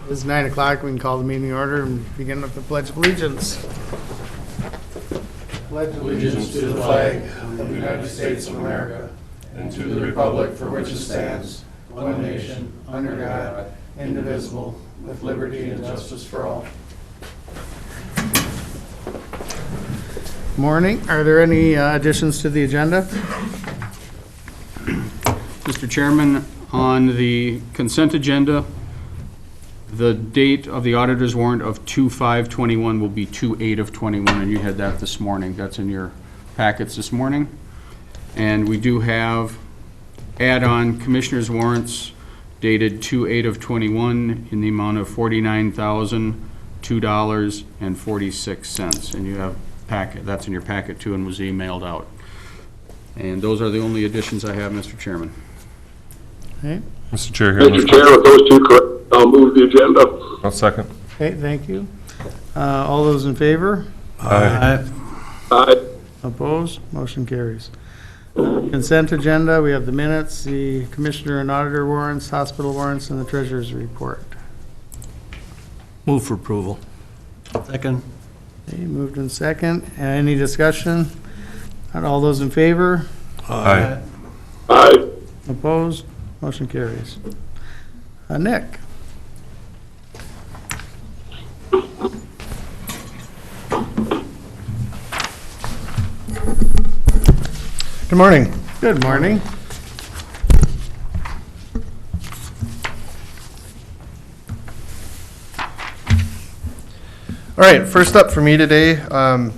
It's 9 o'clock. We can call the meeting order and begin with the Pledge of Allegiance. Pledge Allegiance to the flag of the United States of America and to the republic for which it stands, one nation, under God, indivisible, with liberty and justice for all. Morning. Are there any additions to the agenda? Mr. Chairman, on the consent agenda, the date of the auditor's warrant of 2/5/21 will be 2/8/21, and you had that this morning. That's in your packets this morning. And we do have add-on commissioner's warrants dated 2/8/21 in the amount of $49,002.46. And you have packet, that's in your packet too, and was emailed out. And those are the only additions I have, Mr. Chairman. Okay. Mr. Chair, here. Mr. Chair, with those two correct, I'll move the agenda. I'll second. Okay, thank you. All those in favor? Aye. Aye. Opposed? Motion carries. Consent agenda, we have the minutes, the commissioner and auditor warrants, hospital warrants, and the treasurer's report. Move for approval. Second. Okay, moved in second. Any discussion? Not all those in favor? Aye. Aye. Opposed? Motion carries. Nick? Good morning. Good morning. All right, first up for me today, I'm going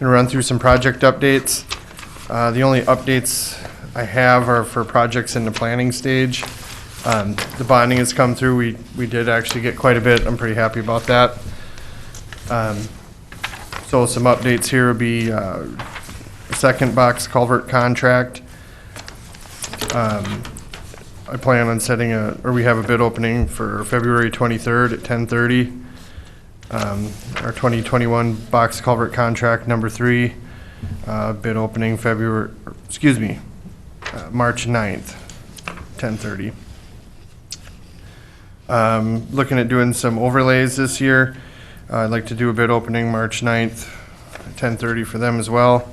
to run through some project updates. The only updates I have are for projects in the planning stage. The bonding has come through. We did actually get quite a bit. I'm pretty happy about that. So some updates here would be second box culvert contract. I plan on setting we have a bid opening for February 23rd at 10:30. Our 2021 box culvert contract number 3, bid opening March 9th, 10:30. Looking at doing some overlays this year. I'd like to do a bid opening March 9th, 10:30 for them as well.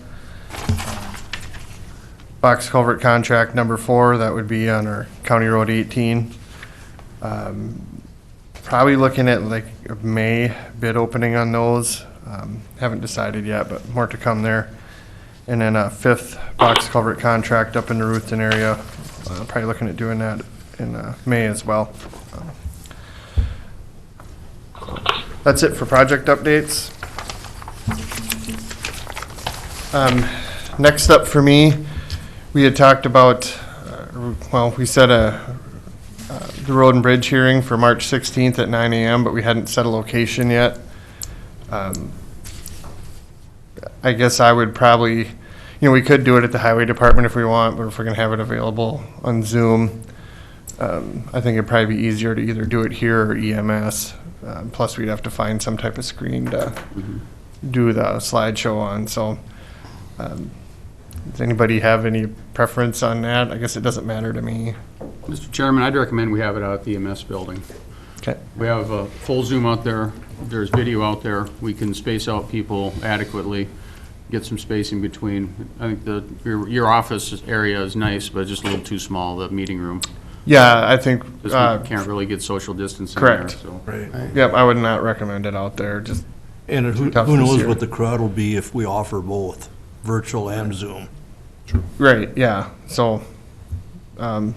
Box culvert contract number 4, that would be on our County Road 18. Probably looking at like a May bid opening on those. Haven't decided yet, but more to come there. And then a 5th box culvert contract up in the Ruthven area. Probably looking at doing that in May as well. That's it for project updates. Next up for me, we had talked about, we set the road and bridge hearing for March 16th at 9 a.m., but we hadn't set a location yet. I guess I would probably, we could do it at the highway department if we want, but if we're going to have it available on Zoom, I think it'd probably be easier to either do it here or EMS. Plus, we'd have to find some type of screen to do the slideshow on. So, does anybody have any preference on that? I guess it doesn't matter to me. Mr. Chairman, I'd recommend we have it out at the EMS building. Okay. We have a full Zoom out there. There's video out there. We can space out people adequately, get some space in between. I think your office area is nice, but just a little too small, the meeting room. Yeah, I think. We can't really get social distancing correct. there. So. Right. Yep, I would not recommend it out there. Just And who tough this knows year. what the crowd will be if we offer both, virtual and Zoom. right. Yeah. So, I'm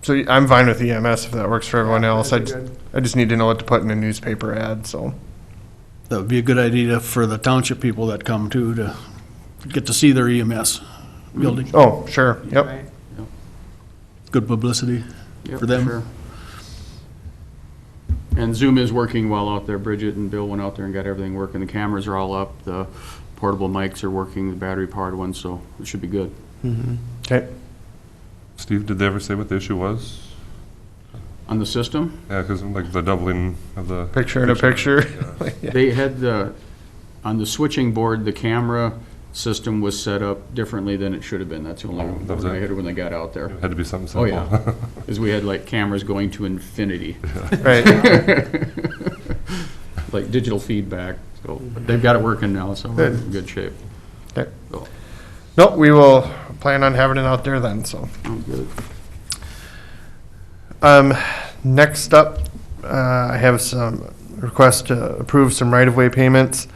fine with EMS if that works for everyone else. I just need to know what to put in a newspaper ad. So. That would be a good idea for the township people that come too, to get to see their EMS building. Oh, sure. Yep. Right. Good publicity Yep, for them. sure. And Zoom is working well out there. Bridget and Bill went out there and got everything working. The cameras are all up. The portable mics are working, the battery-powered ones, so it should be good. Okay. Steve, did they ever say what the issue was? On the system, Yeah, because like the doubling of the Picture in a picture. Yeah. they had on the switching board, the camera system was set up differently than it should have been. That's the only That was one I it? had when they got out there. It had to be something Oh, simple. yeah. Because we had like cameras going to infinity, Right. like digital feedback. So, but they've got it working now, so we're in good shape. Okay. So, Nope, we will plan on having it out there then, so. oh, good. Next up, I have some requests to approve some right-of-way payments.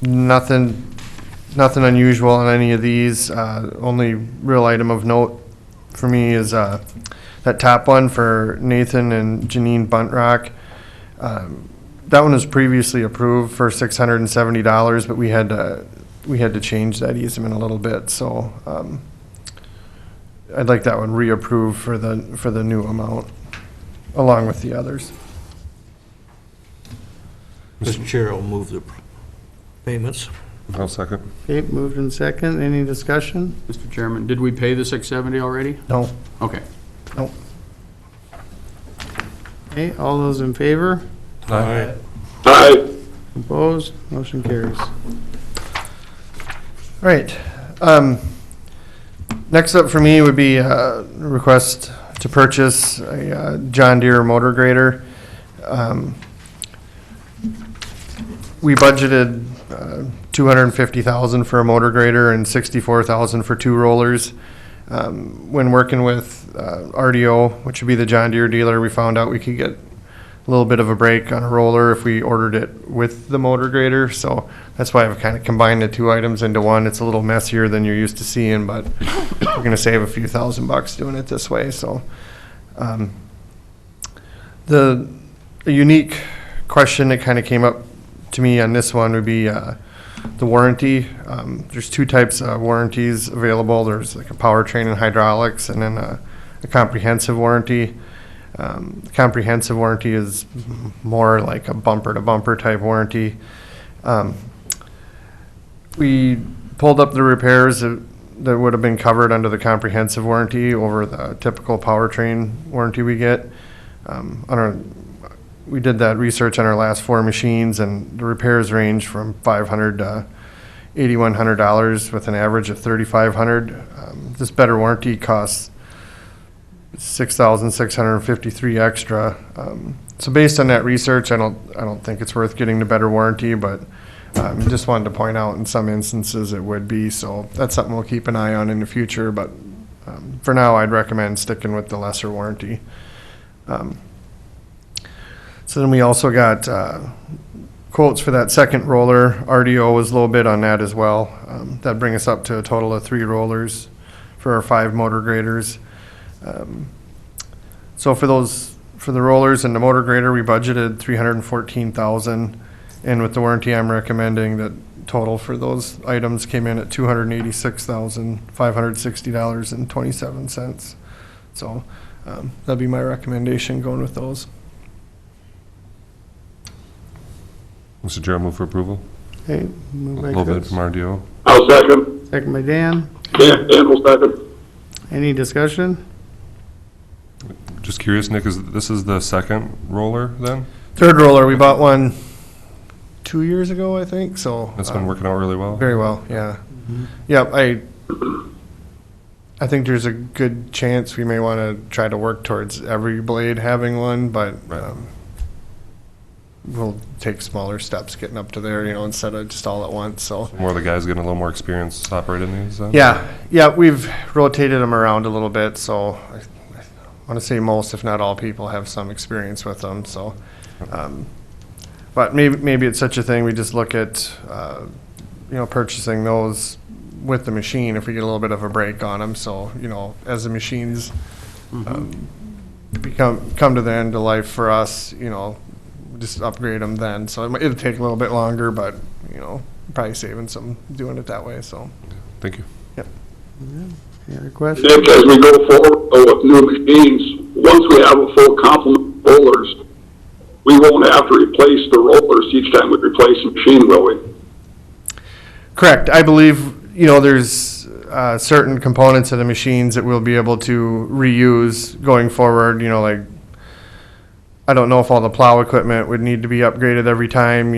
Nothing unusual on any of these. Only real item of note for me is that top one for Nathan and Janine Buntrock. That one was previously approved for $670, but we had to change that easement a little bit, so I'd like that one reapproved for the new amount, along with the others. Mr. Chair, I'll move the payments. I'll second. Okay, moved in second. Any discussion? Mr. Chairman, did we pay the 670 already? No, Okay. no. Okay, all those in favor? Aye. Aye. Opposed? Motion carries. All right. Next up for me would be a request to purchase a John Deere motor grader. We budgeted $250,000 for a motor grader and $64,000 for two rollers. When working with RDO, which would be the John Deere dealer, we found out we could get a little bit of a break on a roller if we ordered it with the motor grader. So that's why I've kind of combined the two items into one. It's a little messier than you're used to seeing, but we're going to save a few $1,000 doing it this way. So the unique question that kind of came up to me on this one would be the warranty. There's two types of warranties available. There's like a powertrain and hydraulics, and then a comprehensive warranty. Comprehensive warranty is more like a bumper-to-bumper type warranty. We pulled up the repairs that would have been covered under the comprehensive warranty over the typical powertrain warranty we get. We did that research on our last 4 machines, and the repairs range from $500 to $8,100 with an average of $3,500. This better warranty costs $6,653 extra. So based on that research, I don't think it's worth getting the better warranty, but just wanted to point out in some instances it would be. So that's something we'll keep an eye on in the future. But for now, I'd recommend sticking with the lesser warranty. So then we also got quotes for that second roller. RDO was a little bit on that as well. That'd bring us up to a total of 3 rollers for our 5 motor graders. So for the rollers and the motor grader, we budgeted $314,000, and with the warranty, I'm recommending that total for those items came in at $286,560.27. So that'd be my recommendation going with those. Mr. Chair, I'll move for approval. Okay, A moved by little bit Chris. from RDO. I'll second. Second by Dan. Dan will second. Any discussion? Just curious, Nick, this is the second roller then? Third roller, we bought one 2 years ago, I think, so. That's been working out really well? Very well, yeah. Yep, I think there's a good chance we may want to try to work towards every blade having one, but Right. we'll take smaller steps getting up to there, instead of just all at once, so. More of the guys getting a little more experience operating these then? Yeah, we've rotated them around a little bit, so I want to say most, if not all, people have some experience with them, so. But maybe it's such a thing, we just look at, purchasing those with the machine if we get a little bit of a break on them, so, as the machines come to the end of life for us, just upgrade them then. So it'll take a little bit longer, but, probably saving some doing it that way, so. Thank you. Any other questions? Nick, as we go forward with new machines, once we have a full complement of rollers, we won't have to replace the rollers each time we replace the machine, will we? Correct. I believe, there's certain components of the machines that we'll be able to reuse going forward, like, I don't know if all the plow equipment would need to be upgraded every time,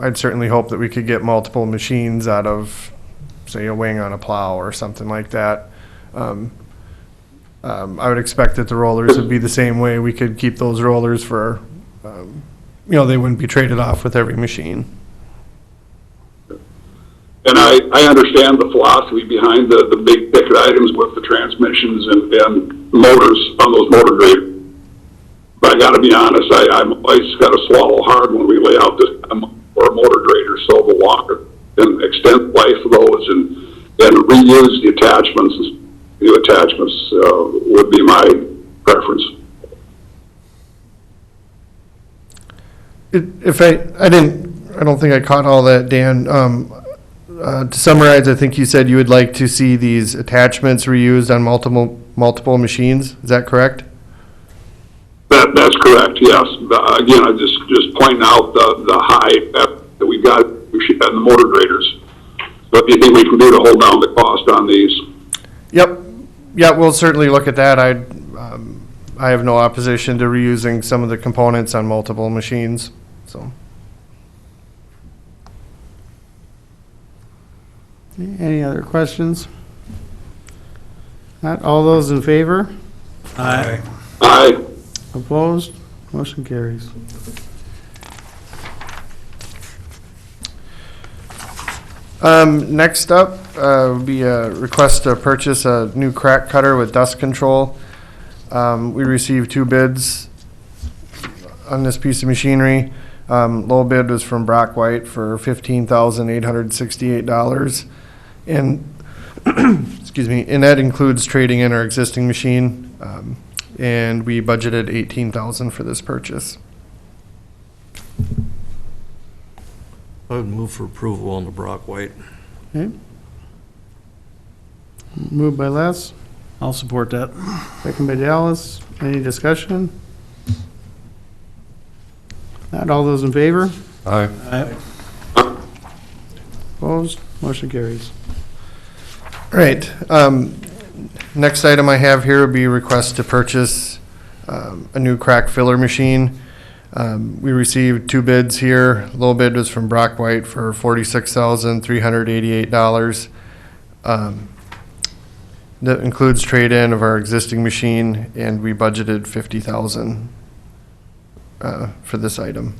I'd certainly hope that we could get multiple machines out of, say, a wing on a plow or something like that. I would expect that the rollers would be the same way. We could keep those rollers for, they wouldn't be traded off with every machine. And I understand the philosophy behind the big ticket items with the transmissions and motors on those motor graders. But I gotta be honest, I'm always gotta swallow hard when we lay out this for a motor grader, so the longer and extend the life of those and reuse the attachments, new attachments, would be my preference. I don't think I caught all that, Dan. To summarize, I think you said you would like to see these attachments reused on multiple machines. Is that correct? That's correct, yes. Again, I just pointing out the high that we've got in the motor graders. What do you think we can do to hold down the cost on these? Yep. Yeah, we'll certainly look at that. I have no opposition to reusing some of the components on multiple machines, so. Any other questions? Not all those in favor? Aye. Aye. Opposed? Motion carries. Next up would be a request to purchase a new crack cutter with dust control. We received 2 bids on this piece of machinery. Low bid was from Brock White for $15,868. And, excuse me, and that includes trading in our existing machine. And we budgeted $18,000 for this purchase. I would move for approval on the Brock White. Okay. Moved by Les, I'll support that. second by Dallas. Any discussion? Not all those in favor? Aye. Aye. Opposed? Motion carries. All right. Next item I have here would be a request to purchase a new crack filler machine. We received 2 bids here. Low bid was from Brock White for $46,388. That includes trade-in of our existing machine, and we budgeted $50,000 for this item.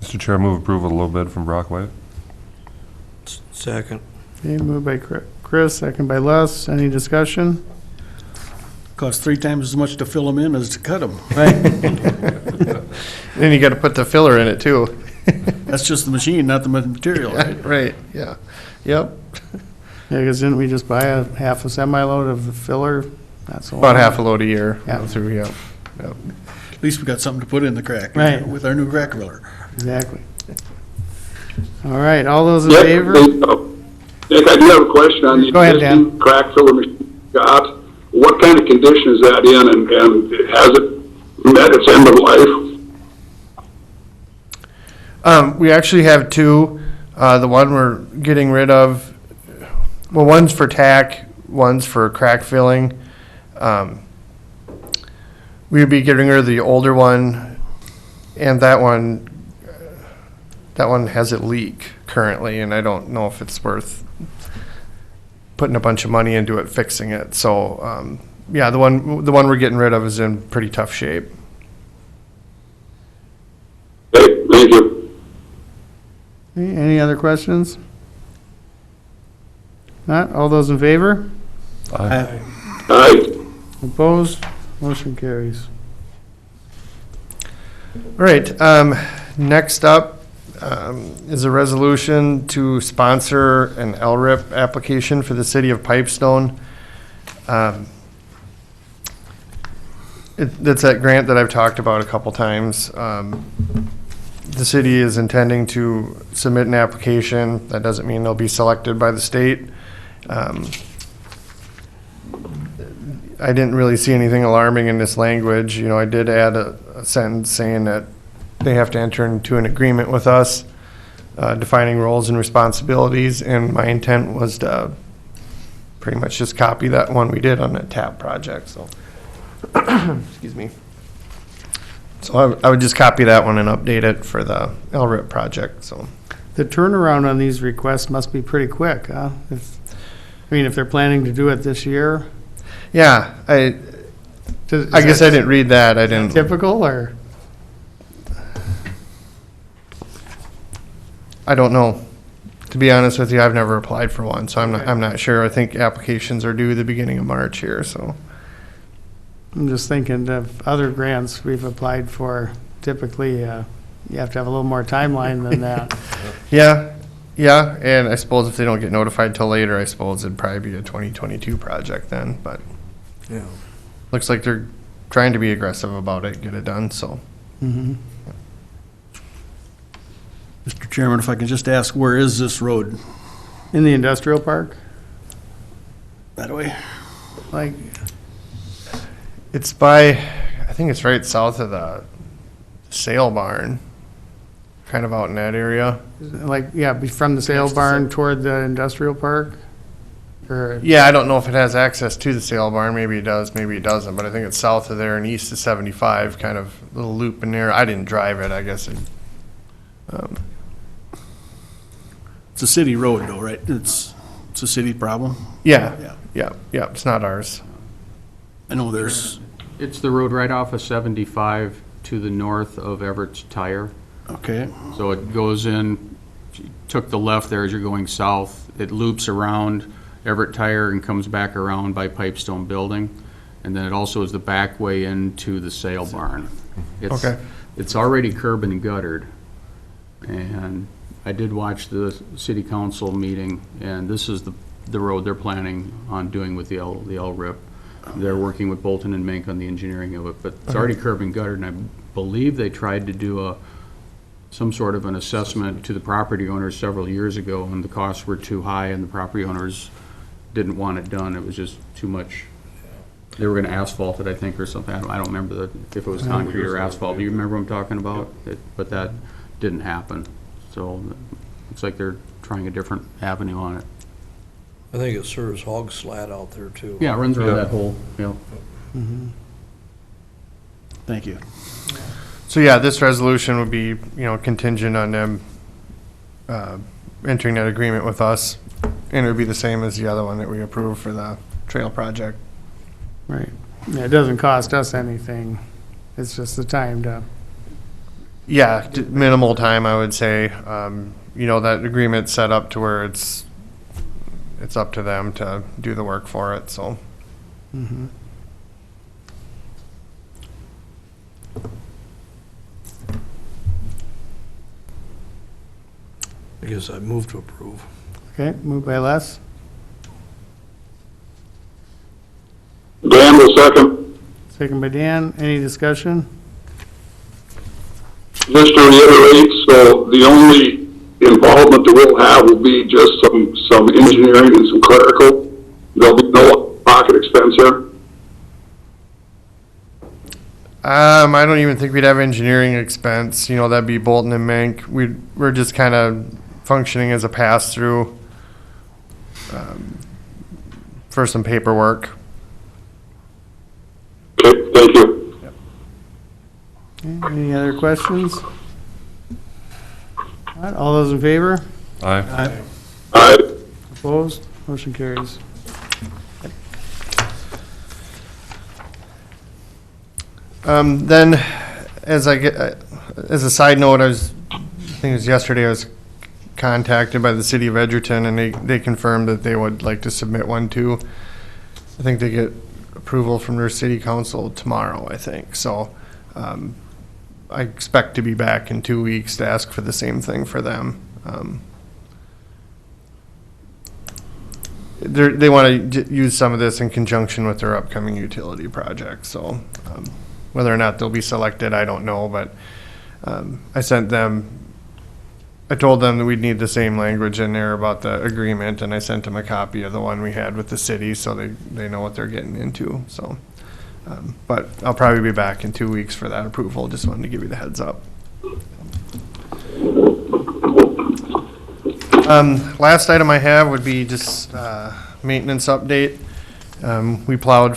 Mr. Chair, move approval of the low bid from Brock White. Second. Okay, moved by Chris, second by Les. Any discussion? Costs 3 times as much to fill them in as to cut them. Then you got to put the filler in it too. That's just the machine, not the material, right? Right, yeah. Yep. Yeah, because didn't we just buy half a semi-load of the filler? That's About half a load a year. Yeah. Go through, yep. Yep. At least we got something to put in the crack. Right. With our new crack filler. Exactly. All right, all those in Yep, favor? Nick, I do have a question on the Go ahead, existing crack filler machine you got. What kind of condition is that in, and has it met its end of life? We actually have 2. The one we're getting rid of, well, one's for tack, one's for crack filling. We would be getting rid of the older one, and that one has a leak currently, and I don't know if it's worth putting a bunch of money into it, fixing it. So, yeah, the one we're getting rid of is in pretty tough shape. Okay, thank you. Okay, any other questions? Not, all those in favor? Aye. Aye. Opposed? Motion carries. All right, next up is a resolution to sponsor an Lrip application for the city of Pipestone. That's that grant that I've talked about a couple times. The city is intending to submit an application. That doesn't mean they'll be selected by the state. I didn't really see anything alarming in this language. You know, I did add a sentence saying that they have to enter into an agreement with us, defining roles and responsibilities, and my intent was to pretty much just copy that one we did on that TAP project, so. Excuse me. So I would just copy that one and update it for the Lrip project, so. The turnaround on these requests must be pretty quick, huh? If they're planning to do it this year? Yeah, I guess I didn't read that, I didn't. Typical, or? I don't know. To be honest with you, I've never applied for one, so I'm not sure. I think applications are due the beginning of March here, so. I'm just thinking of other grants we've applied for. Typically, you have to have a little more timeline than that. Yeah, and I suppose if they don't get notified till later, I suppose it'd probably be a 2022 project then, but Yeah. looks like they're trying to be aggressive about it, get it done, so. Mhm. Mr. Chairman, if I can just ask, where is this road? In the industrial park? That way? Like, It's by, I think it's right south of the sale barn, kind of out in that area. be from the sale barn toward the industrial park? Or, Yeah, I don't know if it has access to the sale barn. Maybe it does, maybe it doesn't. But I think it's south of there and east of 75, kind of little loop in there. I didn't drive it, I guess. It's a city road though, right? It's a city problem? Yeah, Yeah. yeah. It's not ours. I know there's, It's the road right off of 75 to the north of Everett's Tire. okay, So it goes in, if you took the left there as you're going south, it loops around Everett Tire and comes back around by Pipestone Building. And then it also is the back way into the sale barn. Okay. It's already curb and guttered. And I did watch the city council meeting, and this is the road they're planning on doing with the Lrip. They're working with Bolton and Mink on the engineering of it, but it's already curb and guttered, and I believe they tried to do some sort of an assessment to the property owners several years ago, and the costs were too high, and the property owners didn't want it done. It was just too much. They were gonna asphalt it, I think, or something. I don't remember if it was concrete or asphalt. Do you remember what I'm talking about? But that didn't happen. So it's like they're trying a different avenue on it. I think it serves hog slat out there too. Yeah, it runs around that whole, thank you. So yeah, this resolution would be, contingent on them entering that agreement with us. And it would be the same as the other one that we approved for the trail project. right. Yeah, it doesn't cost us anything. It's just the time to, Yeah, minimal time, I would say. That agreement's set up to where it's up to them to do the work for it, so. mhm. I guess I move to approve. Okay, moved by Les, Dan will second. second by Dan. Any discussion? Just to reiterate, so the only involvement that we'll have will be just some engineering and some clerical. There'll be no pocket expense there. I don't even think we'd have engineering expense, that'd be Bolton and Mink. We're just kind of functioning as a pass-through for some paperwork. Okay, thank you. Okay, any other questions? All right, all those in favor? Aye. All right. Opposed? Motion carries. Then, as a side note, I think it was yesterday, I was contacted by the city of Edgerton, and they confirmed that they would like to submit one too. I think they get approval from their city council tomorrow, I think. So, I expect to be back in 2 weeks to ask for the same thing for them. They want to use some of this in conjunction with their upcoming utility project, so whether or not they'll be selected, I don't know, but I told them that we'd need the same language in there about the agreement, and I sent them a copy of the one we had with the city, so they know what they're getting into, so. But I'll probably be back in 2 weeks for that approval, just wanted to give you the heads up. Last item I have would be just maintenance update. We plowed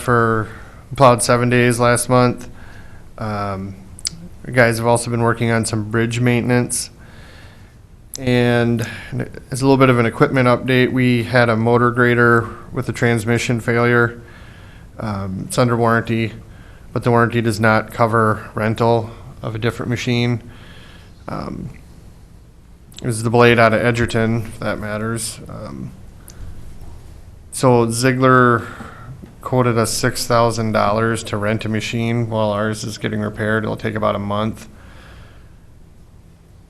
7 days last month. The guys have also been working on some bridge maintenance. And as a little bit of an equipment update, we had a motor grader with a transmission failure. It's under warranty, but the warranty does not cover rental of a different machine. It was the blade out of Edgerton, if that matters. So Ziegler quoted us $6,000 to rent a machine while ours is getting repaired. It'll take about a month.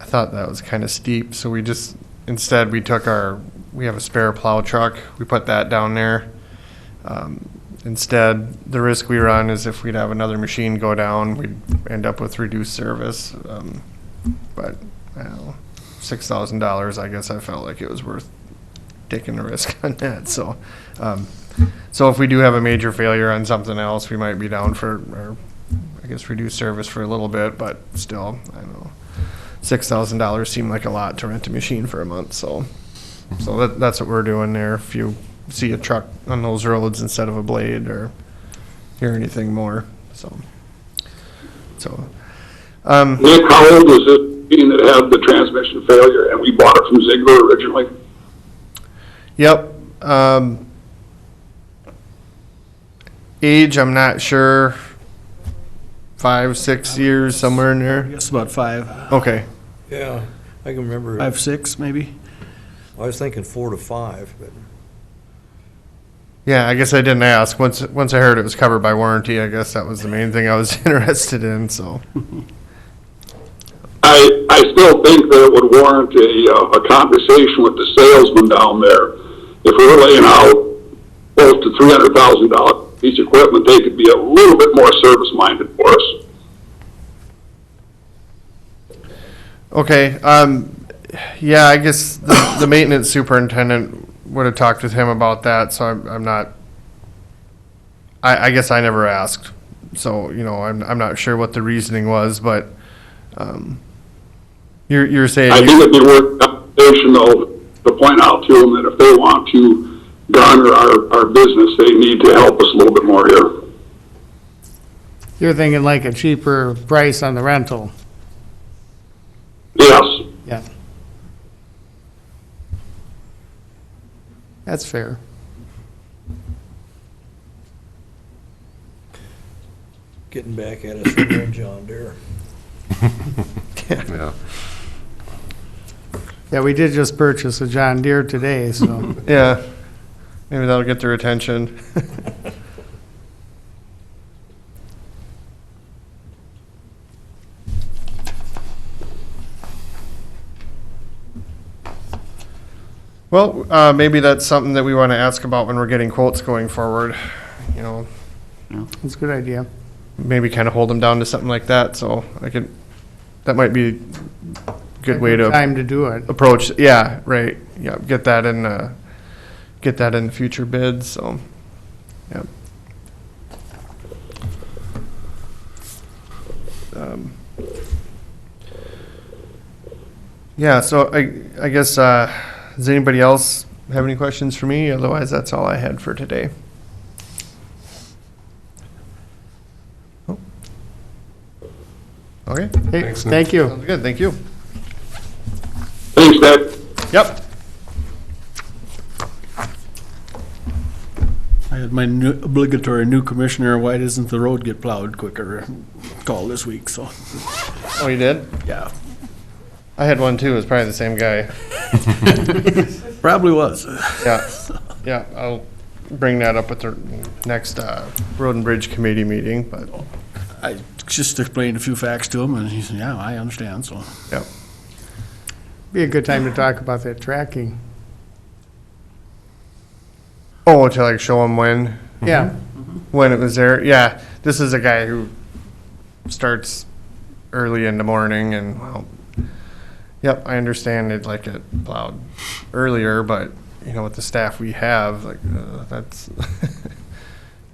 I thought that was kind of steep, so we have a spare plow truck. We put that down there. Instead, the risk we run is if we'd have another machine go down, we'd end up with reduced service. But I don't know, $6,000, I guess I felt like it was worth taking the risk on that. So, so if we do have a major failure on something else, we might be down for, or I guess, reduced service for a little bit, but still, I don't know. $6,000 seemed like a lot to rent a machine for a month, so that's what we're doing there. If you see a truck on those roads instead of a blade or hear anything more, so. Nick, how old was this machine that had the transmission failure, and we bought it from Ziegler originally? Yep. Age, I'm not sure. 5, 6 years, somewhere in I there. guess about 5, Okay. Yeah, I can remember. 5, 6 maybe. I was thinking 4 to 5, but Yeah, I guess I didn't ask. Once I heard it was covered by warranty, I guess that was the main thing I was interested in, so. I still think that it would warrant a conversation with the salesman down there. If we were laying out close to $300,000 piece of equipment, they could be a little bit more service-minded for us. Okay, yeah, I guess the maintenance superintendent would have talked with him about that, so I'm not, I guess I never asked. So, I'm not sure what the reasoning was, but, you're saying. I think it'd be worth a conversation, though, to point out to them that if they want to garner our business, they need to help us a little bit more here. You're thinking like a cheaper price on the rental? Yes. Yeah. That's fair. getting back at us again, John Deere. Yeah. Yeah, we did just purchase a John Deere today, so. Yeah, maybe that'll get their attention. Well, maybe that's something that we want to ask about when we're getting quotes going forward, you know, That's a good idea. maybe kind of hold them down to something like that, so I could, that might be a good way to Time to do it. approach, yeah, right, yeah, get that in future bids, so, yeah. Yeah, so I guess, does anybody else have any questions for me? Otherwise, that's all I had for today. Oh. Okay, Hey, Thanks, Nick. thank you. sounds good, thank you. Thanks, Nick. Yep. I had my obligatory new commissioner, why doesn't the road get plowed quicker, call this week, so, Oh, you did? yeah. I had one too, it was probably the same guy. Probably was. Yeah, yeah, I'll bring that up at the next, Road and Bridge Committee meeting, but, I just explained a few facts to him, and he said, yeah, I understand, so. yeah. Be a good time to talk about that tracking. Oh, to like show them Yeah, when it was there, yeah, this is a guy who starts early in the morning and, well, yep, I understand they'd like it plowed earlier, but, you know, with the staff we have, like, that's,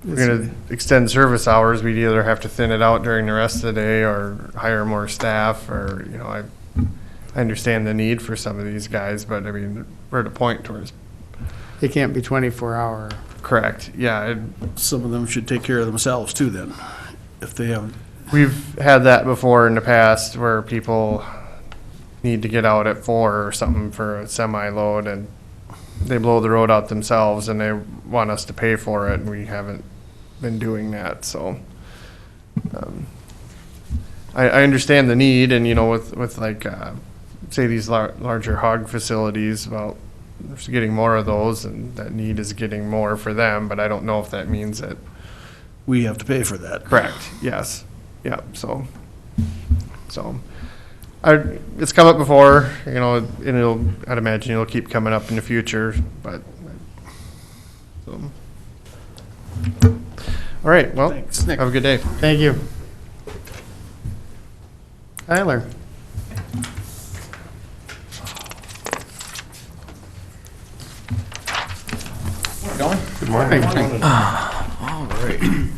we're gonna extend service hours, we'd either have to thin it out during the rest of the day or hire more staff, or, you know, I understand the need for some of these guys, but I mean, we're at a point towards, it can't be 24-hour. correct, yeah, Some of them should take care of themselves too then, if they have We've had that before in the past where people need to get out at 4 or something for a semi-load and they blow the road out themselves and they want us to pay for it and we haven't been doing that, so. I understand the need and, you know, with like, say these larger hog facilities, well, there's getting more of those and that need is getting more for them, but I don't know if that means that. We have to pay for that. Correct, yes, yeah, so, it's come up before, you know, and I'd imagine it'll keep coming up in the future, but, so. All right, well, Thanks, Nick. have a good day. Thank you. Tyler? Good morning. All right.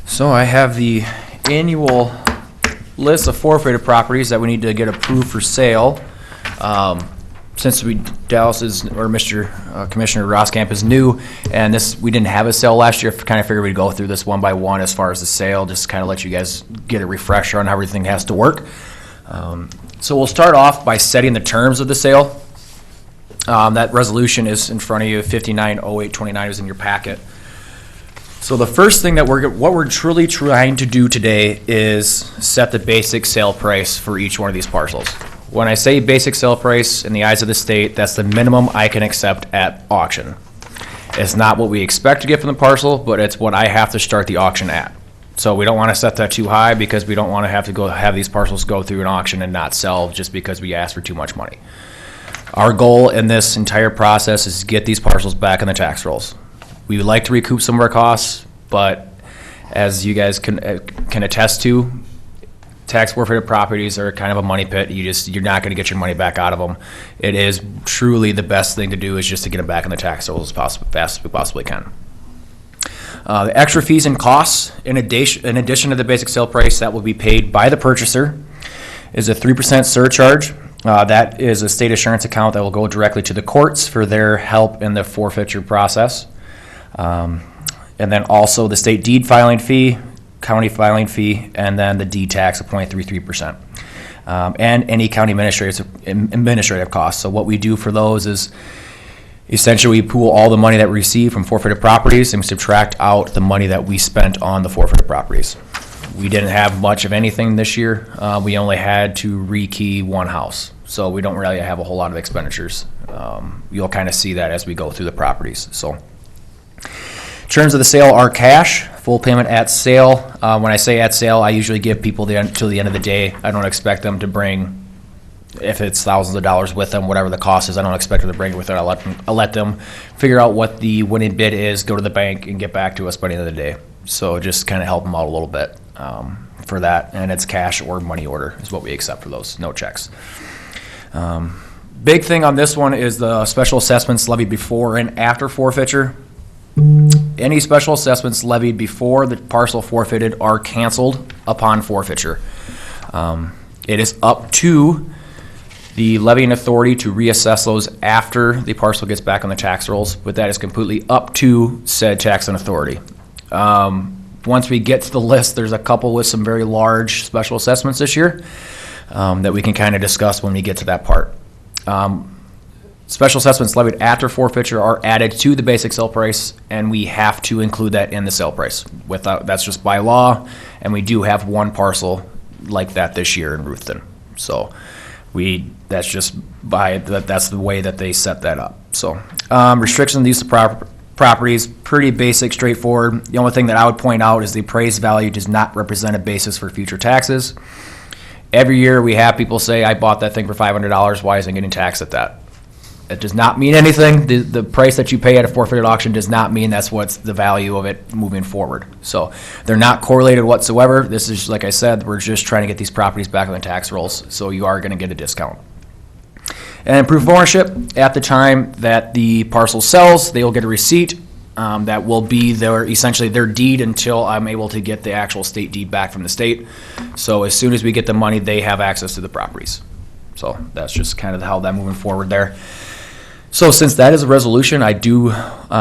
So I have the annual list of forfeited properties that we need to get approved for sale. Since Dallas is, or Mr. Commissioner Roskamp is new, and we didn't have a sale last year, kind of figured we'd go through this one by one as far as the sale, just kind of let you guys get a refresher on how everything has to work. So we'll start off by setting the terms of the sale. That resolution is in front of you, 590829 is in your packet. So the first thing that what we're truly trying to do today is set the basic sale price for each one of these parcels. When I say basic sale price in the eyes of the state, that's the minimum I can accept at auction. It's not what we expect to get from the parcel, but it's what I have to start the auction at. So we don't want to set that too high because we don't want to have these parcels go through an auction and not sell just because we asked for too much money. Our goal in this entire process is to get these parcels back in the tax rolls. We would like to recoup some of our costs, but as you guys can attest to, tax forfeited properties are kind of a money pit. You're not going to get your money back out of them. It is truly the best thing to do is just to get them back in the tax rolls as fast as we possibly can. The extra fees and costs, in addition to the basic sale price that will be paid by the purchaser, is a 3% surcharge. That is a state assurance account that will go directly to the courts for their help in the forfeiture process. And then also the state deed filing fee, county filing fee, and then the deed tax of 0.33%. And any county administrative costs. So what we do for those is essentially we pool all the money that we receive from forfeited properties and we subtract out the money that we spent on the forfeited properties. We didn't have much of anything this year. We only had to rekey one house. So we don't really have a whole lot of expenditures. You'll kind of see that as we go through the properties. So terms of the sale are cash, full payment at sale. When I say at sale, I usually give people till the end of the day. I don't expect them to bring, if it's thousands of dollars with them, whatever the cost is, I don't expect them to bring it with it. I'll let them figure out what the winning bid is, go to the bank, and get back to us by the end of the day. So just kind of help them out a little bit for that. And it's cash or money order is what we accept for those, no checks. Big thing on this one is the special assessments levied before and after forfeiture. Any special assessments levied before the parcel forfeited are canceled upon forfeiture. It is up to the levying authority to reassess those after the parcel gets back on the tax rolls, but that is completely up to said taxing authority. Once we get to the list, there's a couple with some very large special assessments this year that we can kind of discuss when we get to that part. Special assessments levied after forfeiture are added to the basic sale price, and we have to include that in the sale price. That's just by law, and we do have one parcel like that this year in Ruthven. So that's just that's the way that they set that up. So restriction of use of properties, pretty basic, straightforward. The only thing that I would point out is the appraised value does not represent a basis for future taxes. Every year we have people say, I bought that thing for $500, why isn't it getting taxed at that? It does not mean anything. The price that you pay at a forfeited auction does not mean that's what's the value of it moving forward. So they're not correlated whatsoever. This is, like I said, we're just trying to get these properties back on the tax rolls, so you are going to get a discount. And proof of ownership, at the time that the parcel sells, they will get a receipt that will be essentially their deed until I'm able to get the actual state deed back from the state. So as soon as we get the money, they have access to the properties. So that's just kind of how that moving forward there. So since that is a resolution, I do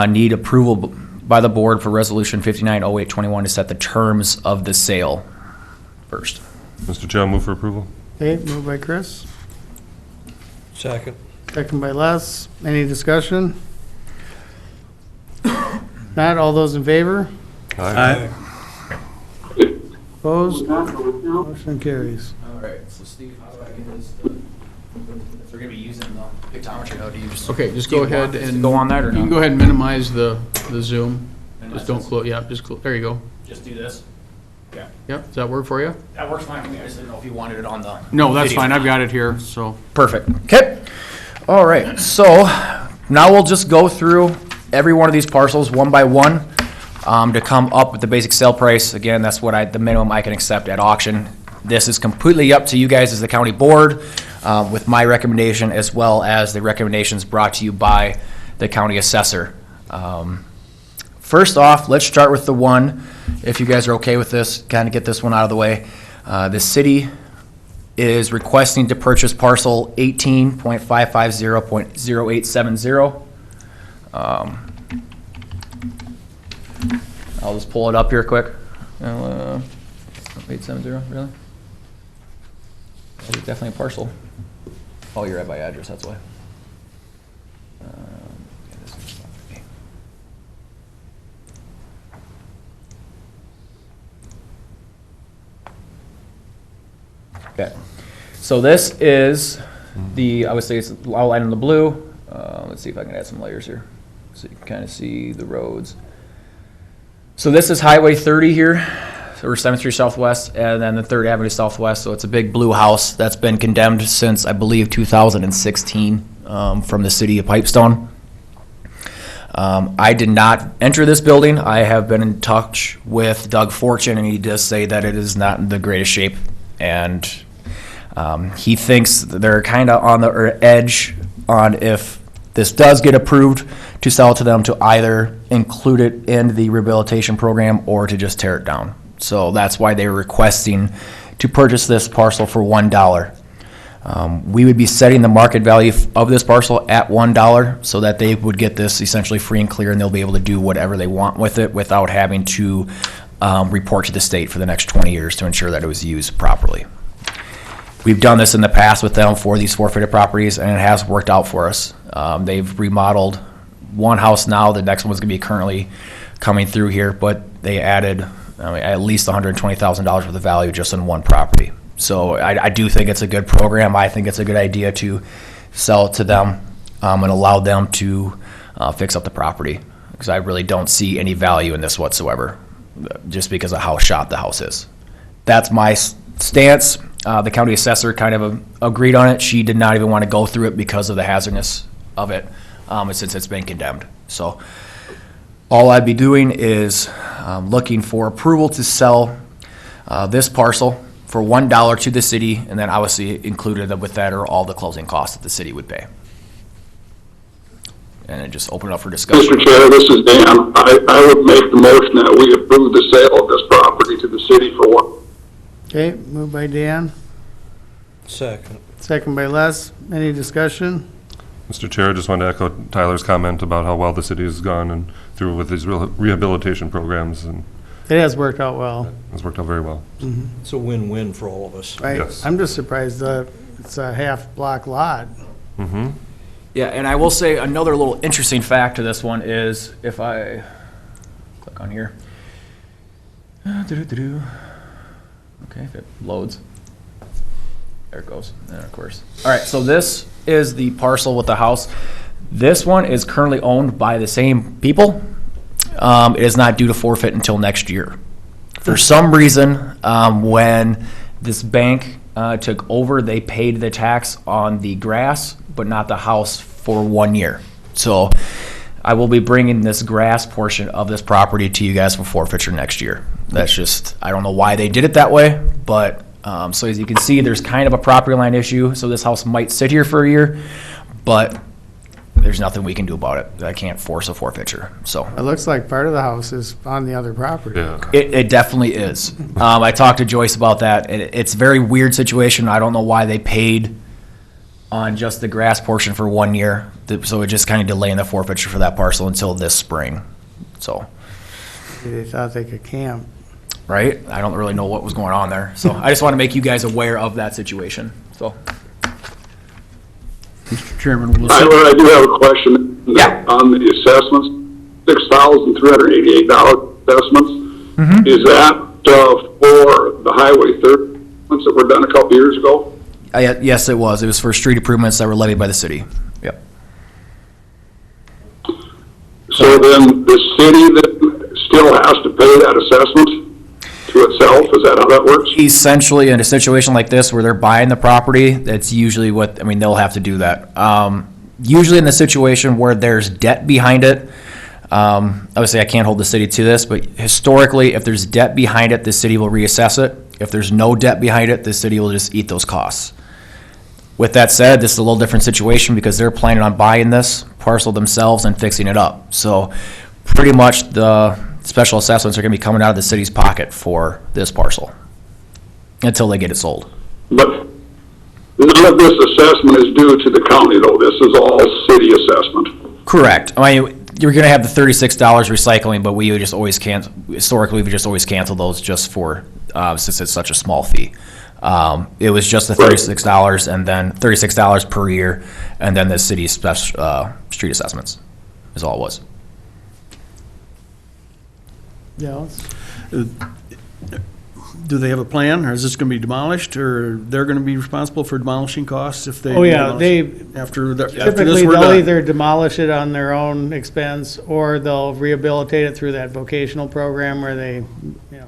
need approval by the board for resolution 590821 to set the terms of the sale. first. Mr. Chair, I'll move for approval. Okay, moved by Chris, Second. second by Les. Any discussion? Not, all those in favor? Aye. Opposed? Motion carries. All right, so Steve, how do I get this, if we're gonna be using the pictometry, how do you just? Okay, just go ahead and. Go on that or You can not? go ahead and minimize the Zoom. Just don't close, yeah, just close, there you go. Just do this? Yeah. Yep, does that work for you? That works fine for me, I just didn't know if you wanted it on the. No, that's video. fine, I've got it here, so. Perfect. Okay. All right. So now we'll just go through every one of these parcels one by one to come up with the basic sale price. Again, that's what the minimum I can accept at auction. This is completely up to you guys as the county board with my recommendation as well as the recommendations brought to you by the county assessor. First off, let's start with the one, if you guys are okay with this, kind of get this one out of the way. The city is requesting to purchase parcel 18.550.0870. I'll just pull it up here quick. 870, really? That is definitely a parcel. Oh, you're at my address, that's why. Okay, so this is I would say it's outlined in the blue. Let's see if I can add some layers here, so you can kind of see the roads. So this is Highway 30 here, so we're 7th Street Southwest, and then the 3rd Avenue Southwest, so it's a big blue house that's been condemned since, I believe, 2016 from the city of Pipestone. I did not enter this building. I have been in touch with Doug Fortune, and he does say that it is not in the greatest shape, and he thinks they're kind of on the edge on if this does get approved to sell to them to either include it in the rehabilitation program or to just tear it down. So that's why they were requesting to purchase this parcel for $1. We would be setting the market value of this parcel at $1 so that they would get this essentially free and clear, and they'll be able to do whatever they want with it without having to report to the state for the next 20 years to ensure that it was used properly. We've done this in the past with them for these forfeited properties, and it has worked out for us. They've remodeled one house now. The next one's going to be currently coming through here, but they added at least $120,000 worth of value just in one property. So I do think it's a good program. I think it's a good idea to sell it to them and allow them to fix up the property, because I really don't see any value in this whatsoever, just because of how shot the house is. That's my stance. The county assessor kind of agreed on it. She did not even want to go through it because of the hazardness of it, since it's been condemned. So all I'd be doing is looking for approval to sell this parcel for $1 to the city, and then obviously included with that are all the closing costs that the city would pay. And then just open it up for discussion. Mr. Chair, this is Dan. I would make the motion that we approve the sale of this property to the city for $1. Okay, moved by Dan, Second. second by Les. Any discussion? Mr. Chair, I just wanted to echo Tyler's comment about how well the city has gone and through with these rehabilitation programs, and It has worked out well, it's worked out very well. It's a win-win for all of us. right? Yes. I'm just surprised it's a half-block lot. Mm-hmm. Yeah, and I will say another little interesting fact to this one is if I click on here. Okay, if it loads. There it goes. And of course. All right, so this is the parcel with the house. This one is currently owned by the same people. It is not due to forfeit until next year. For some reason, when this bank took over, they paid the tax on the grass, but not the house for 1 year. So I will be bringing this grass portion of this property to you guys for forfeiture next year. That's just, I don't know why they did it that way, but so as you can see, there's kind of a property line issue. So this house might sit here for a year, but there's nothing we can do about it. I can't force a forfeiture. So It looks like part of the house is on the other property. Yeah. it definitely is. I talked to Joyce about that. It's a very weird situation. I don't know why they paid on just the grass portion for 1 year. So it just kind of delaying the forfeiture for that parcel until this spring. So They thought they could camp. right? I don't really know what was going on there. So I just want to make you guys aware of that situation, so. Mr. Chairman, we'll Tyler, I do have a question. Yeah. On the assessments, $6,388 assessments. Is that for the Highway 30 ones that were done a couple years ago? Yes, it was. It was for street improvements that were levied by the city. Yep. So then the city that still has to pay that assessment to itself? Is that how that works? Essentially, in a situation like this where they're buying the property, that's usually what, I mean, they'll have to do that. Usually in the situation where there's debt behind it, obviously I can't hold the city to this, but historically, if there's debt behind it, the city will reassess it. If there's no debt behind it, the city will just eat those costs. With that said, this is a little different situation because they're planning on buying this parcel themselves and fixing it up. So pretty much the special assessments are going to be coming out of the city's pocket for this parcel until they get it sold. But none of this assessment is due to the county, though. This is all city assessment. Correct. I mean, you're going to have the $36 recycling, but we would just always historically, we've just always canceled those just for, since it's such a small fee. It was just the $36 and then $36 per year, and then the city's special, street assessments is all it was. Yeah. Do they have a plan, or is this gonna be demolished, or they're gonna be responsible for demolishing costs if they? Oh, yeah, After this, typically we're they'll done. either demolish it on their own expense, or they'll rehabilitate it through that vocational program where they,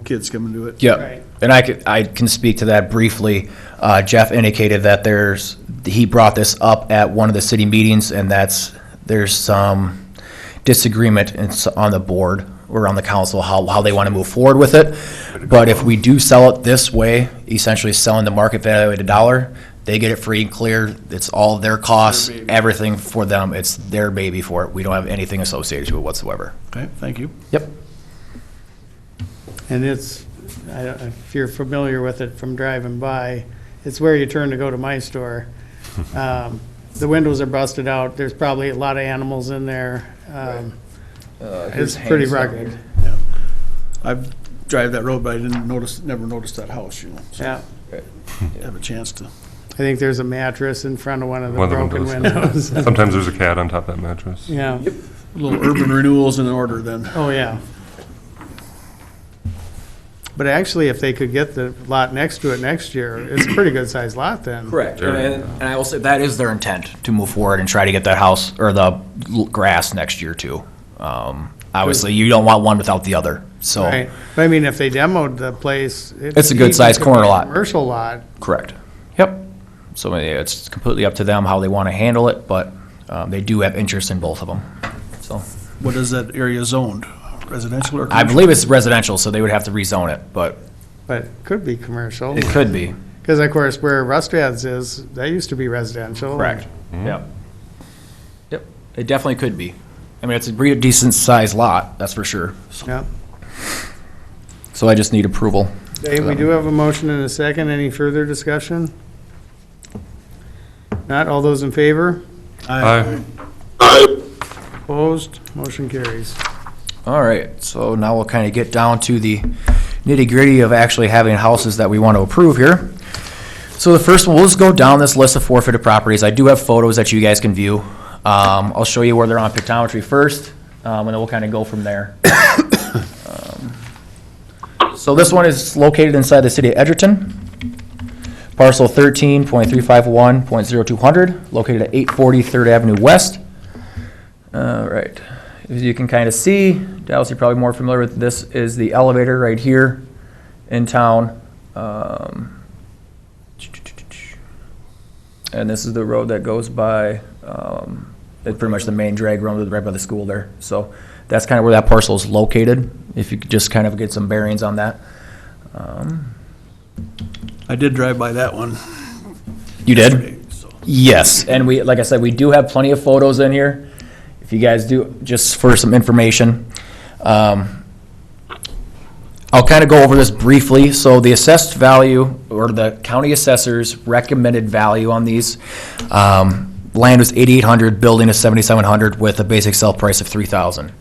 Kids come and do it. Yep. Right. And I can speak to that briefly. Jeff indicated that he brought this up at one of the city meetings, and there's some disagreement on the board or on the council how they want to move forward with it. But if we do sell it this way, essentially selling the market value at $1, they get it free and clear. It's all their costs, everything for them. It's their baby for it. We don't have anything associated to it whatsoever. Okay, thank you. Yep. and it's, if you're familiar with it from driving by, it's where you turn to go to my store. The windows are busted out. There's probably a lot of animals in there. It's pretty rugged. I drive that road, but I never noticed that house, so Yeah. have a chance to. I think there's a mattress in front of one of the One of the broken windows. windows. Sometimes there's a cat on top of that mattress. Yeah. A little urban renewals in order then. Oh, yeah. But actually, if they could get the lot next to it next year, it's a pretty good sized lot then. Correct. And I will say that is their intent to move forward and try to get that house or the grass next year too. Obviously, you don't want one without the other, so. Right. But I mean, if they demoed the place. It's a good sized it could be corner a lot. Commercial lot. Correct. Yep. So yeah, it's completely up to them how they want to handle it, but they do have interest in both of them, so. What is that area zoned? Residential or I commercial? believe it's residential, so they would have to rezone it, but But it could be commercial. it could be. Because of course, where Rustrads is, that used to be residential. Correct. Yep. Yep. It definitely could be. I mean, it's a pretty decent sized lot, that's for sure. Yeah. So I just need approval. Okay, we do have a motion and a second. Any further discussion? Not, all those in favor? Aye. Opposed? Motion carries. All right, so now we'll kind of get down to the nitty-gritty of actually having houses that we want to approve here. So the first one, we'll just go down this list of forfeited properties. I do have photos that you guys can view. I'll show you where they're on pictometry first, and then we'll kind of go from there. So this one is located inside the city of Edgerton. Parcel 13.351.0200, located at 840 3rd Avenue West. All right. As you can kind of see, Dallas, you're probably more familiar with this, is the elevator right here in town. And this is the road that goes by, it's pretty much the main drag road right by the school there. So that's kind of where that parcel is located, if you could just kind of get some bearings on that. I did drive by that one. You did? yesterday, so. Yes, and we, like I said, we do have plenty of photos in here. If you guys do, just for some information. I'll kind of go over this briefly. So the assessed value, or the county assessor's recommended value on these, land was $8,800, building is $7,700 with a basic sale price of $3,000.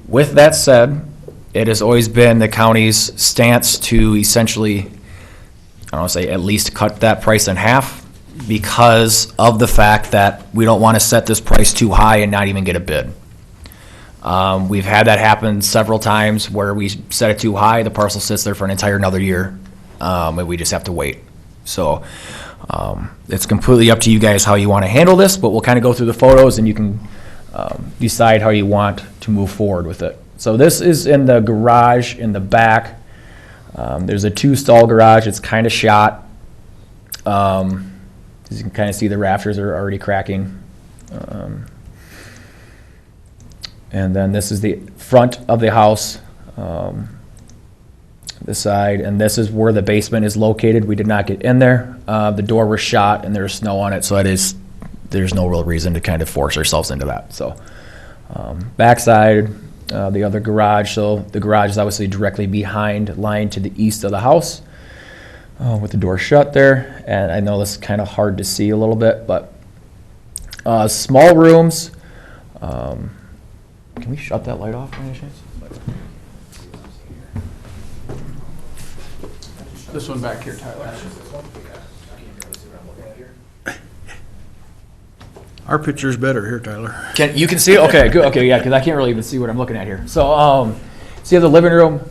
With that said, it has always been the county's stance to essentially, I don't want to say at least cut that price in half because of the fact that we don't want to set this price too high and not even get a bid. We've had that happen several times where we set it too high, the parcel sits there for an entire another year, and we just have to wait. So it's completely up to you guys how you want to handle this, but we'll kind of go through the photos and you can decide how you want to move forward with it. So this is in the garage in the back. There's a 2-stall garage. It's kind of shot. As you can kind of see, the rafters are already cracking. And then this is the front of the house, this side, and this is where the basement is located. We did not get in there. The door was shot and there's snow on it, so there's no real reason to kind of force ourselves into that. So backside, the other garage, so the garage is obviously directly behind, lying to the east of the house, with the door shut there. And I know this is kind of hard to see a little bit, but small rooms. Can we shut that light off by any chance? This one back here, Tyler. Our picture's better here, Tyler. You can see it? Okay, good. Okay, yeah, because I can't really even see what I'm looking at here. So, see the living room,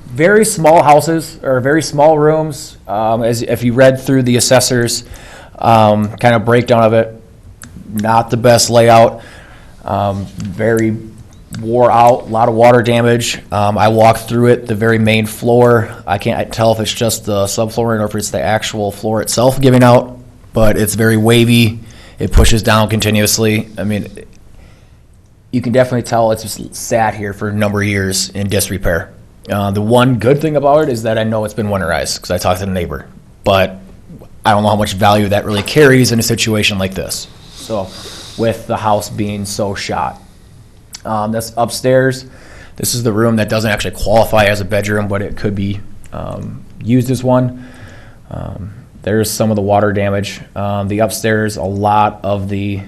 very small houses, or very small rooms. As if you read through the assessor's kind of breakdown of it, not the best layout. Very wore out, a lot of water damage. I walked through it, the very main floor. I can't tell if it's just the subflooring or if it's the actual floor itself giving out, but it's very wavy. It pushes down continuously. I mean, you can definitely tell it's just sat here for a number of years in disrepair. The one good thing about it is that I know it's been winterized because I talked to the neighbor, but I don't know how much value that really carries in a situation like this. So, with the house being so shot. That's upstairs. This is the room that doesn't actually qualify as a bedroom, but it could be used as one. There's some of the water damage. The upstairs, a lot of the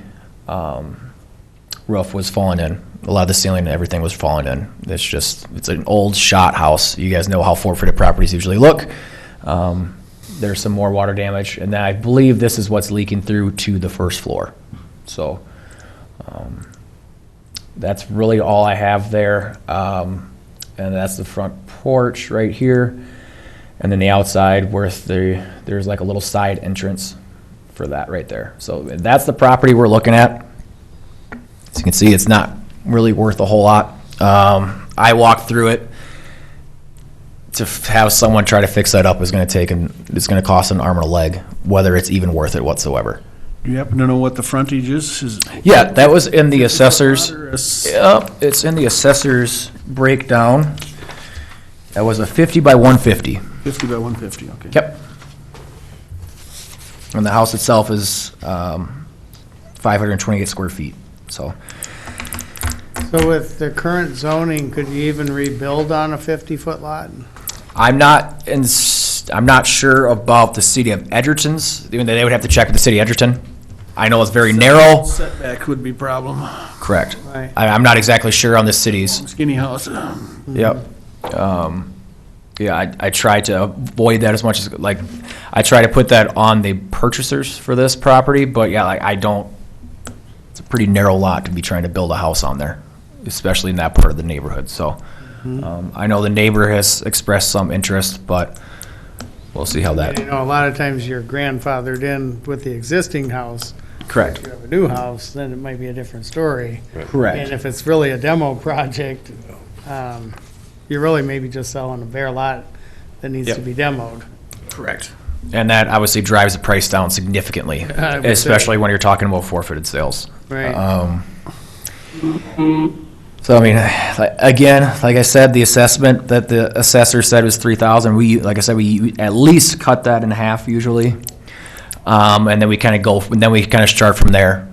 roof was falling in. A lot of the ceiling and everything was falling in. It's an old shot house. You guys know how forfeited properties usually look. There's some more water damage, and then I believe this is what's leaking through to the first floor. So that's really all I have there. And that's the front porch right here. And then the outside where there's like a little side entrance for that right there. So that's the property we're looking at. As you can see, it's not really worth a whole lot. I walked through it. To have someone try to fix that up is going to cost an arm and a leg, whether it's even worth it whatsoever. Do you happen to know what the frontage is? Yeah, that was in the assessor's. Yep, it's in the assessor's breakdown. That was a 50 by 150. 50 by 150, okay. Yep. And the house itself is 528 square feet, so. So with the current zoning, could you even rebuild on a 50-foot lot? I'm not sure about the city of Edgerton's. They would have to check with the city of Edgerton. I know it's very narrow. Setback would be a problem. Correct. Right. I'm not exactly sure on the cities. Skinny house. Yep. Yeah, I try to avoid that as much as, like, I try to put that on the purchasers for this property, but yeah, like, it's a pretty narrow lot to be trying to build a house on there, especially in that part of the neighborhood, so. I know the neighbor has expressed some interest, but we'll see how that. You know, a lot of times you're grandfathered in with the existing house. Correct. If you have a new house, then it might be a different story. Correct. And if it's really a demo project, you're really maybe just selling a bare lot that needs to be demoed. Correct. And that obviously drives the price down significantly, especially when you're talking about forfeited sales. Right. So I mean, again, like I said, the assessment that the assessor said was 3,000. We at least cut that in half usually, and then we kind of start from there,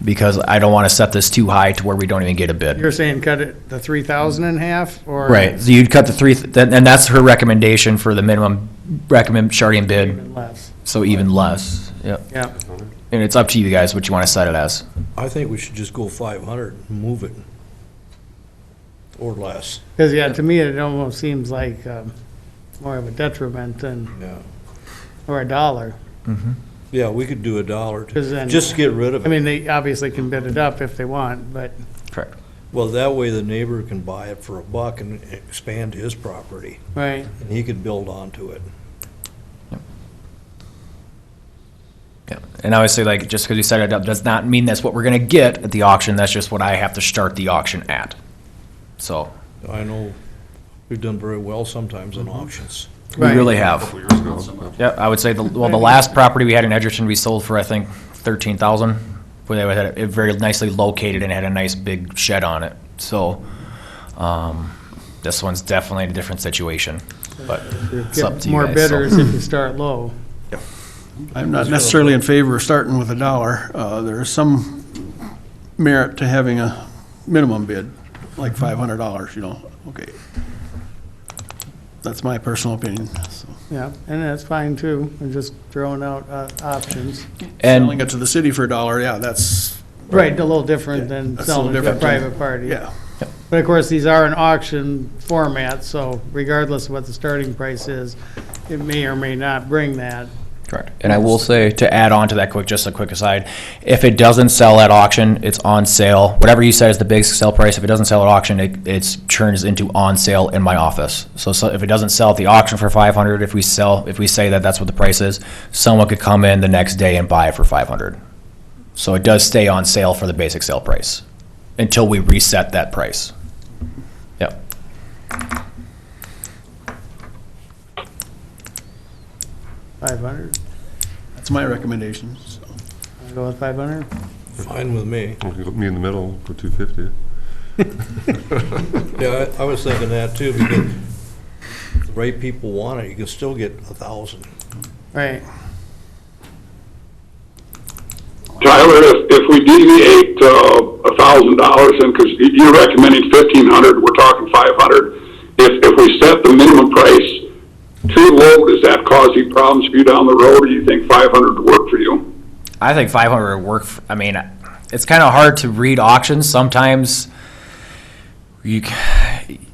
because I don't want to set this too high to where we don't even get a bid. You're saying cut it the 3,000 in half, or? Right. So you'd cut the and that's her recommendation for the minimum starting bid. Even less. So even less. Yep. Yeah. And it's up to you guys what you want to set it as. I think we should just go 500 and move it. or less. Because, yeah, to me, it almost seems like more of a detriment than, Yeah. or a dollar. Yeah, we could do $1 'Cause then- just to get rid of I it. mean, they obviously can bid it up if they want, but, Correct. Well, that way the neighbor can buy it for $1 and expand his property, right, and he could build onto it. Yeah, and obviously, like, just because you set it up does not mean that's what we're gonna get at the auction, that's just what I have to start the auction at. So, I know we've done very well sometimes in auctions. we Right. really have. Couple years ago. Yeah, I would say, the last property we had in Edgerton, we sold for, I think, 13,000. Where they had it very nicely located and had a nice big shed on it. So, this one's definitely a different situation, but it's up get to you more guys. bidders if you start low. I'm not necessarily in favor of starting with $1. There is some merit to having a minimum bid, like $500, okay. That's my personal opinion, so. Yeah, and that's fine too, and just throwing out options. Selling And, it to the city for $1, yeah, that's, Right, a little different than That's a little selling it to a different. private party. yeah. But of course, these are an auction format, so regardless of what the starting price is, it may or may not bring that. correct. And I will say, to add on to that just a quick aside, if it doesn't sell at auction, it's on sale. Whatever you said is the big sale price, if it doesn't sell at auction, it turns into on sale in my office. So if it doesn't sell at the auction for 500, if we say that that's what the price is, someone could come in the next day and buy it for 500. So it does stay on sale for the basic sale price until we reset that price. Yep. 500, That's my recommendation, so. I'll go with 500. Fine with me. We could meet in the middle for 250. Yeah, I was thinking that too, because if the right people want it, you can still get 1,000. Right, Tyler, if we deviate $1,000, and because you're recommending 1,500, we're talking 500. If we set the minimum price too low, does that cause you problems for you down the road, or do you think 500 would work for you? I think 500 would work. I mean, it's kind of hard to read auctions. Sometimes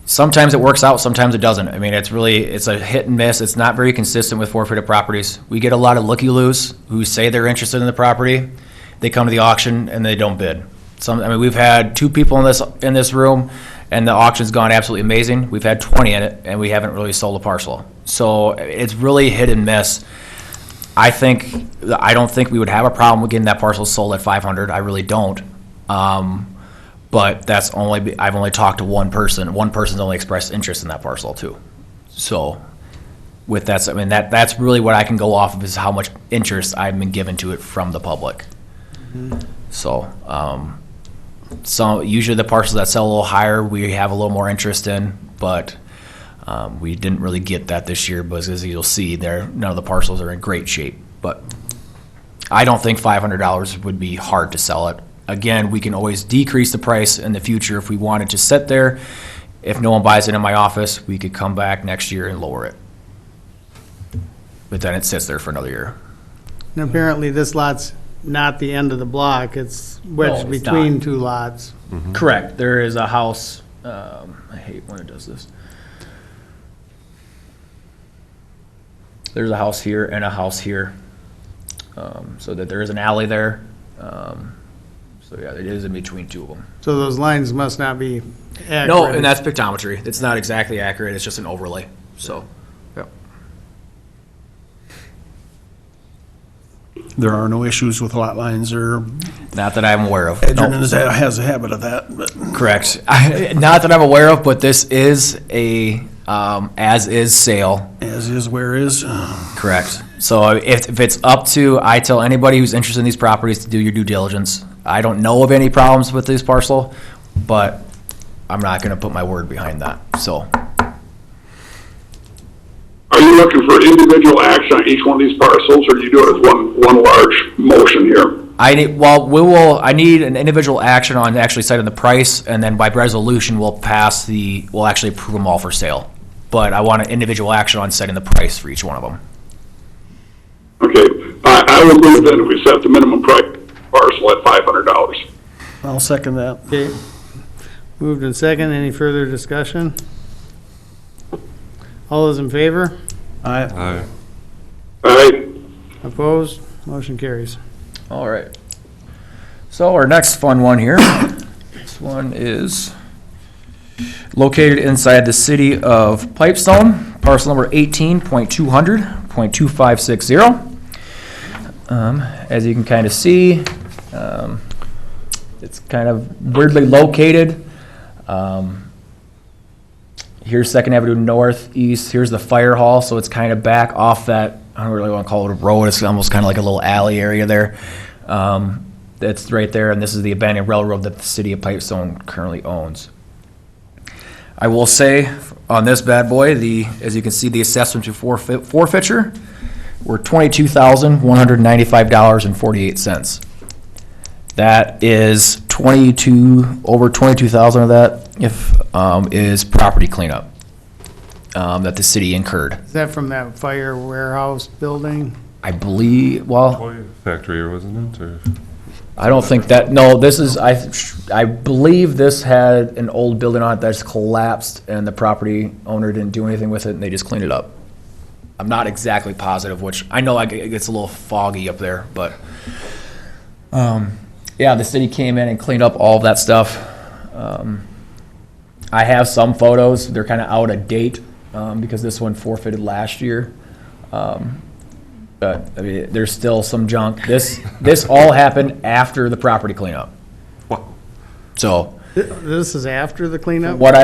sometimes it works out, sometimes it doesn't. I mean, it's a hit and miss. It's not very consistent with forfeited properties. We get a lot of looky-loos who say they're interested in the property. They come to the auction and they don't bid. We've had 2 people in this room, and the auction's gone absolutely amazing. We've had 20 in it, and we haven't really sold a parcel. So it's really hit and miss. I don't think we would have a problem with getting that parcel sold at 500. I really don't. But I've only talked to one person. One person's only expressed interest in that parcel too. So with that, that's really what I can go off of, is how much interest I've been given to it from the public. So, usually the parcels that sell a little higher, we have a little more interest in, but we didn't really get that this year, because as you'll see, none of the parcels are in great shape. But I don't think $500 would be hard to sell it. Again, we can always decrease the price in the future if we wanted to sit there. If no one buys it in my office, we could come back next year and lower it. But then it sits there for another year. and apparently this lot's not the end of the block, it's wedged No, it's between not. 2 lots. Correct. There is a house, I hate when it does this. There's a house here and a house here. So that there is an alley there. So yeah, it is in between 2 of them. So those lines must not be accurate. No, and that's pictometry. It's not exactly accurate. It's just an overlay. So, yep. There are no issues with lot lines or, Not that I'm aware of. Edgerton No. has a habit of that, but. Correct. Not that I'm aware of, but this is a as-is sale. As is where is. Correct. So if it's up to, I tell anybody who's interested in these properties to do your due diligence. I don't know of any problems with this parcel, but I'm not gonna put my word behind that, so. Are you looking for individual action on each one of these parcels, or do you do it as one large motion here? I need an individual action on actually setting the price, and then by resolution, we'll actually approve them all for sale. But I want an individual action on setting the price for each one of them. Okay, I would move then if we set the minimum price parcel at $500. I'll second that. Okay. Moved in second. Any further discussion? All those in favor? Aye. Aye. Aye. Opposed? Motion carries. All right. So our next fun one here, this one is located inside the city of Pipestone, parcel number 18.200.2560. As you can kind of see, it's kind of weirdly located. Here's Second Avenue Northeast, here's the fire hall, so it's kind of back off that, I don't really want to call it a road, it's almost kind of like a little alley area there. That's right there, and this is the abandoned railroad that the city of Pipestone currently owns. I will say, on this bad boy, as you can see, the assessment to forfeiture were $22,195.48. That is over 22,000 of that is property cleanup that the city incurred. Is that from that fire warehouse building? I believe, well, Toy factory, wasn't it? Or? I don't think that, no, this is, I believe this had an old building on it that's collapsed and the property owner didn't do anything with it and they just cleaned it up. I'm not exactly positive, which I know it gets a little foggy up there, but, yeah, the city came in and cleaned up all of that stuff. I have some photos, they're kind of out of date, because this one forfeited last year. But, I mean, there's still some junk. This all happened after the property cleanup. Wow. So, This is after the cleanup? what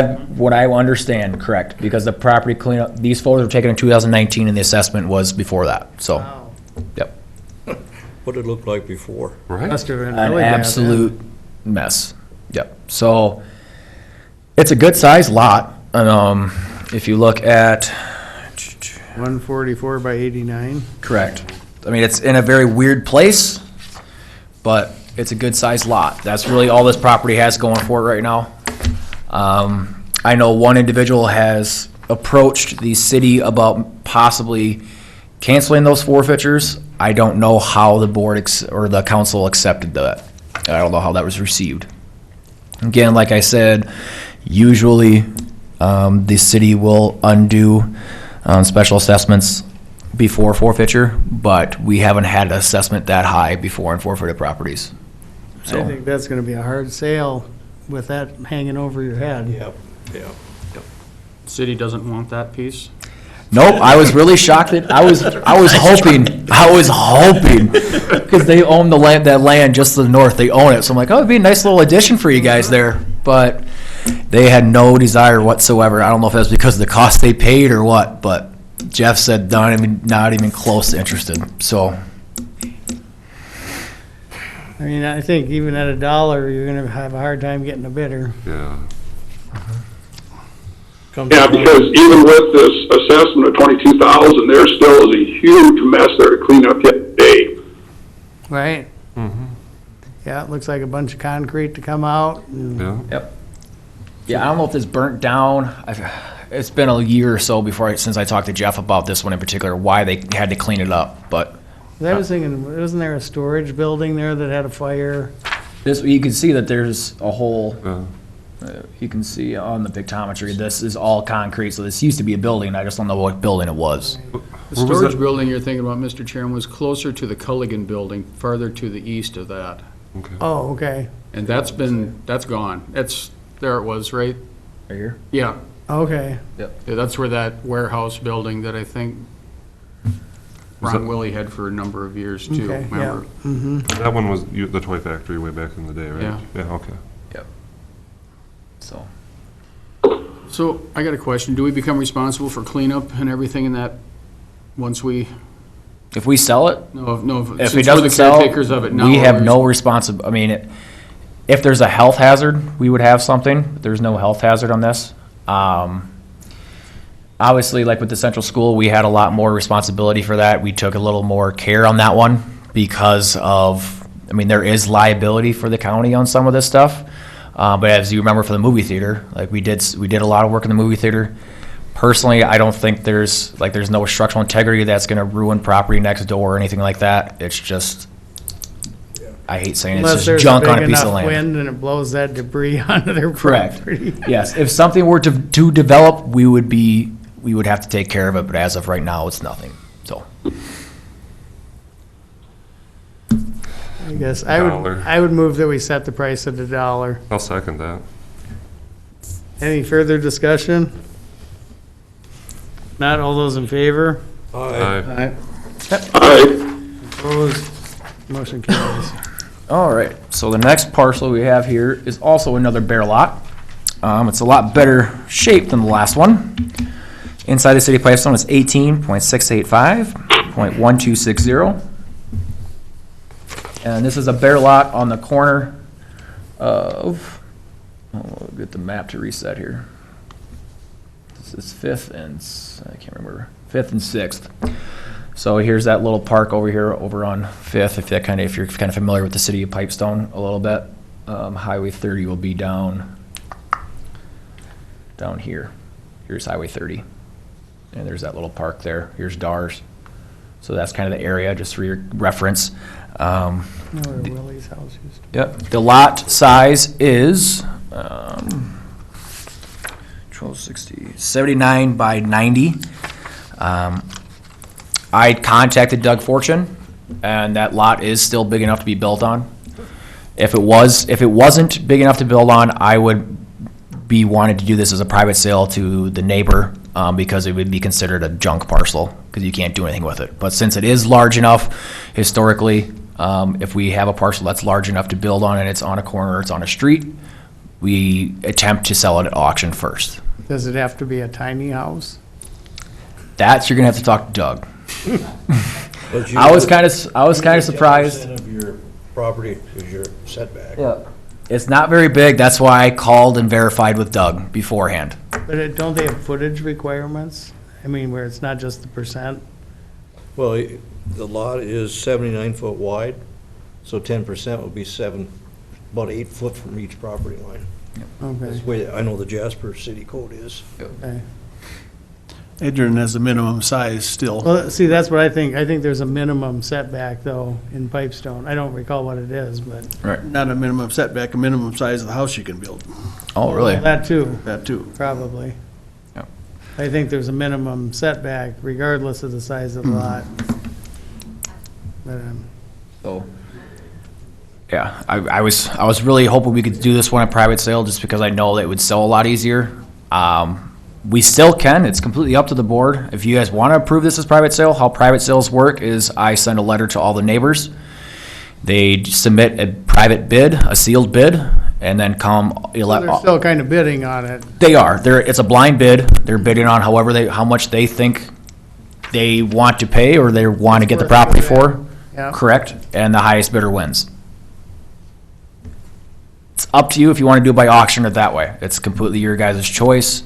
I understand, correct, because the property cleanup, these photos were taken in 2019 and the assessment was before that, so, Wow. yep. What did it look like before? Right? Must have been An really bad, then. absolute mess, yep. So, it's a good sized lot, if you look at, 144 by 89. correct. I mean, it's in a very weird place, but it's a good sized lot. That's really all this property has going for it right now. I know one individual has approached the city about possibly canceling those forfeitures. I don't know how the board or the council accepted that. I don't know how that was received. Again, like I said, usually the city will undo special assessments before forfeiture, but we haven't had an assessment that high before on forfeited properties. I So, think that's gonna be a hard sale with that hanging over your head. Yep, yep. City doesn't want that piece? nope, I was really shocked that, I was hoping, because they own that land just to the north, they own it, so I'm like, oh, it'd be a nice little addition for you guys there, but they had no desire whatsoever. I don't know if that's because of the cost they paid or what, but Jeff said not even close to interested, so. I mean, I think even at $1, you're gonna have a hard time getting a bidder. Yeah. Yeah, because even with this assessment of 22,000, there still is a huge mess there to clean up yet today. Right? Yeah, it looks like a bunch of concrete to come out. and- Yeah. Yep. Yeah, I don't know if it's burnt down. It's been a year or so since I talked to Jeff about this one in particular, why they had to clean it up, but I was thinking, wasn't there a storage building there that had a fire? you can see that there's a whole, Yeah. you can see on the pictometry, this is all concrete, so this used to be a building, I just don't know what building it was. The Where was storage that? building you're thinking about, Mr. Chairman, was closer to the Culligan building, farther to the east of that. Okay. Oh, okay, And that's gone. There it was, right? Right here? Yeah. okay. Yeah, that's where that warehouse building that I think Ron Willie had for a number of years too, Okay, yeah. remember? Mm-hmm. That one was the toy factory way back in the day, right? Yeah. Yeah, okay. Yep. So, So I got a question. Do we become responsible for cleanup and everything in that once we, if we sell it, no, if since it we're doesn't the sell, caretakers of it now? we have we're no responsibility. I mean, if there's a health hazard, we would have something, but there's no health hazard on this. Obviously, like with the central school, we had a lot more responsibility for that. We took a little more care on that one because of, I mean, there is liability for the county on some of this stuff. But as you remember for the movie theater, like we did a lot of work in the movie theater. Personally, I don't think there's no structural integrity that's gonna ruin property next door or anything like that. It's just, I hate saying it's Unless just there's a junk on big a piece of enough land. wind and it blows that debris onto their Correct. property. Yes, if something were to develop, we would have to take care of it, but as of right now, it's nothing, so. I guess $1. I would move that we set the price at $1. I'll second that. Any further discussion? Not all those in favor? Aye. Aye. Opposed? Motion carries. All right, so the next parcel we have here is also another bare lot. It's a lot better shape than the last one. Inside the city of Pipestone, it's 18.685.1260. And this is a bare lot on the corner of, I'll get the map to reset here. This is 5th and, I can't remember, 5th and 6th. So here's that little park over here, over on 5th, if you're kind of familiar with the city of Pipestone a little bit. Highway 30 will be down here. Here's Highway 30. And there's that little park there. Here's Dars. So that's kind of the area, just for your reference. Know where Willie's house used to Yep, the lot size is 1260, 79 by 90. I contacted Doug Fortune, and that lot is still big enough to be built on. If it wasn't big enough to build on, I would be wanting to do this as a private sale to the neighbor, because it would be considered a junk parcel, because you can't do anything with it. But since it is large enough, historically, if we have a parcel that's large enough to build on and it's on a corner, or it's on a street, we attempt to sell it at auction first. Does it have to be a tiny house? You're gonna have to talk to Doug. But you- I was kind of surprised. 10% of your property is your setback. It's not very big. That's why I called and verified with Doug beforehand. But don't they have footage requirements? I mean, where it's not just the percent? Well, the lot is 79 foot wide, so 10% would be about 8 foot from each property line. That's Okay, the way I know the Jasper city code is. okay. Adrian has a minimum size still. Well, see, that's what I think. I think there's a minimum setback, though, in Pipestone. I don't recall what it is, but. Not a minimum setback, a minimum size of the house you can build. Oh, really? That too, That too. probably. Yep. I think there's a minimum setback regardless of the size of the lot. But, So, yeah, I was really hoping we could do this one at private sale, just because I know that it would sell a lot easier. We still can, it's completely up to the board. If you guys want to approve this as private sale, how private sales work is I send a letter to all the neighbors. They submit a private bid, a sealed bid, and then they're still kind of bidding on it. They are. It's a blind bid. They're bidding on how much they think they want to pay or they want to get the property for. Yeah. Correct? And the highest bidder wins. It's up to you if you want to do it by auction or that way. It's completely your guys' choice.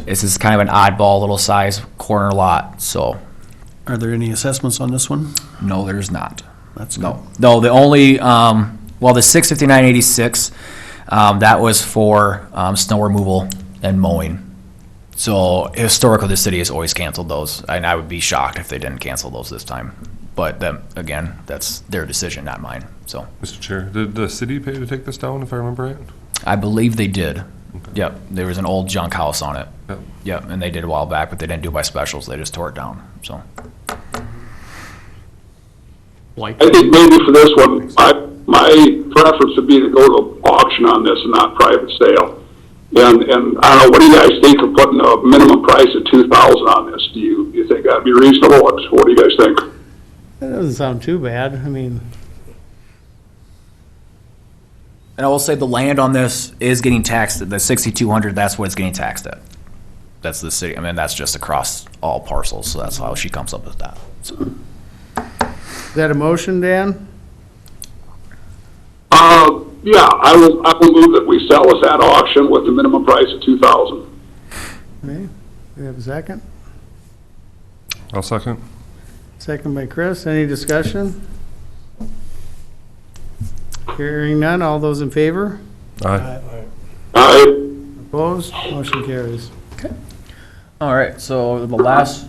This is kind of an oddball little size corner lot, so Are there any assessments on this one? no, there's not. That's good. No, the only, the 65986, that was for snow removal and mowing. So historically, the city has always canceled those, and I would be shocked if they didn't cancel those this time. But then, again, that's their decision, not mine, so. Mr. Chair, did the city pay to take this down, if I remember right? I believe they did. Yep, there was an old junk house on it. Yep. Yep, and they did a while back, but they didn't do it by specials, they just tore it down, so. I think maybe for this one, my preference would be to go to auction on this and not private sale. And I don't know, what do you guys think of putting a minimum price of $2,000 on this? Do you think that'd be reasonable? What do you guys think? That doesn't sound too bad. I mean, And I will say the land on this is getting taxed, the 6,200, that's what it's getting taxed at. That's the city, I mean, that's just across all parcels, so that's how she comes up with that. So, is that a motion, Dan? Yeah, I will move that we sell this at auction with the minimum price of $2,000. Okay, we have a second? I'll second. Second by Chris. Any discussion? Hearing none. All those in favor? Aye. Opposed? Motion carries. all right, so the last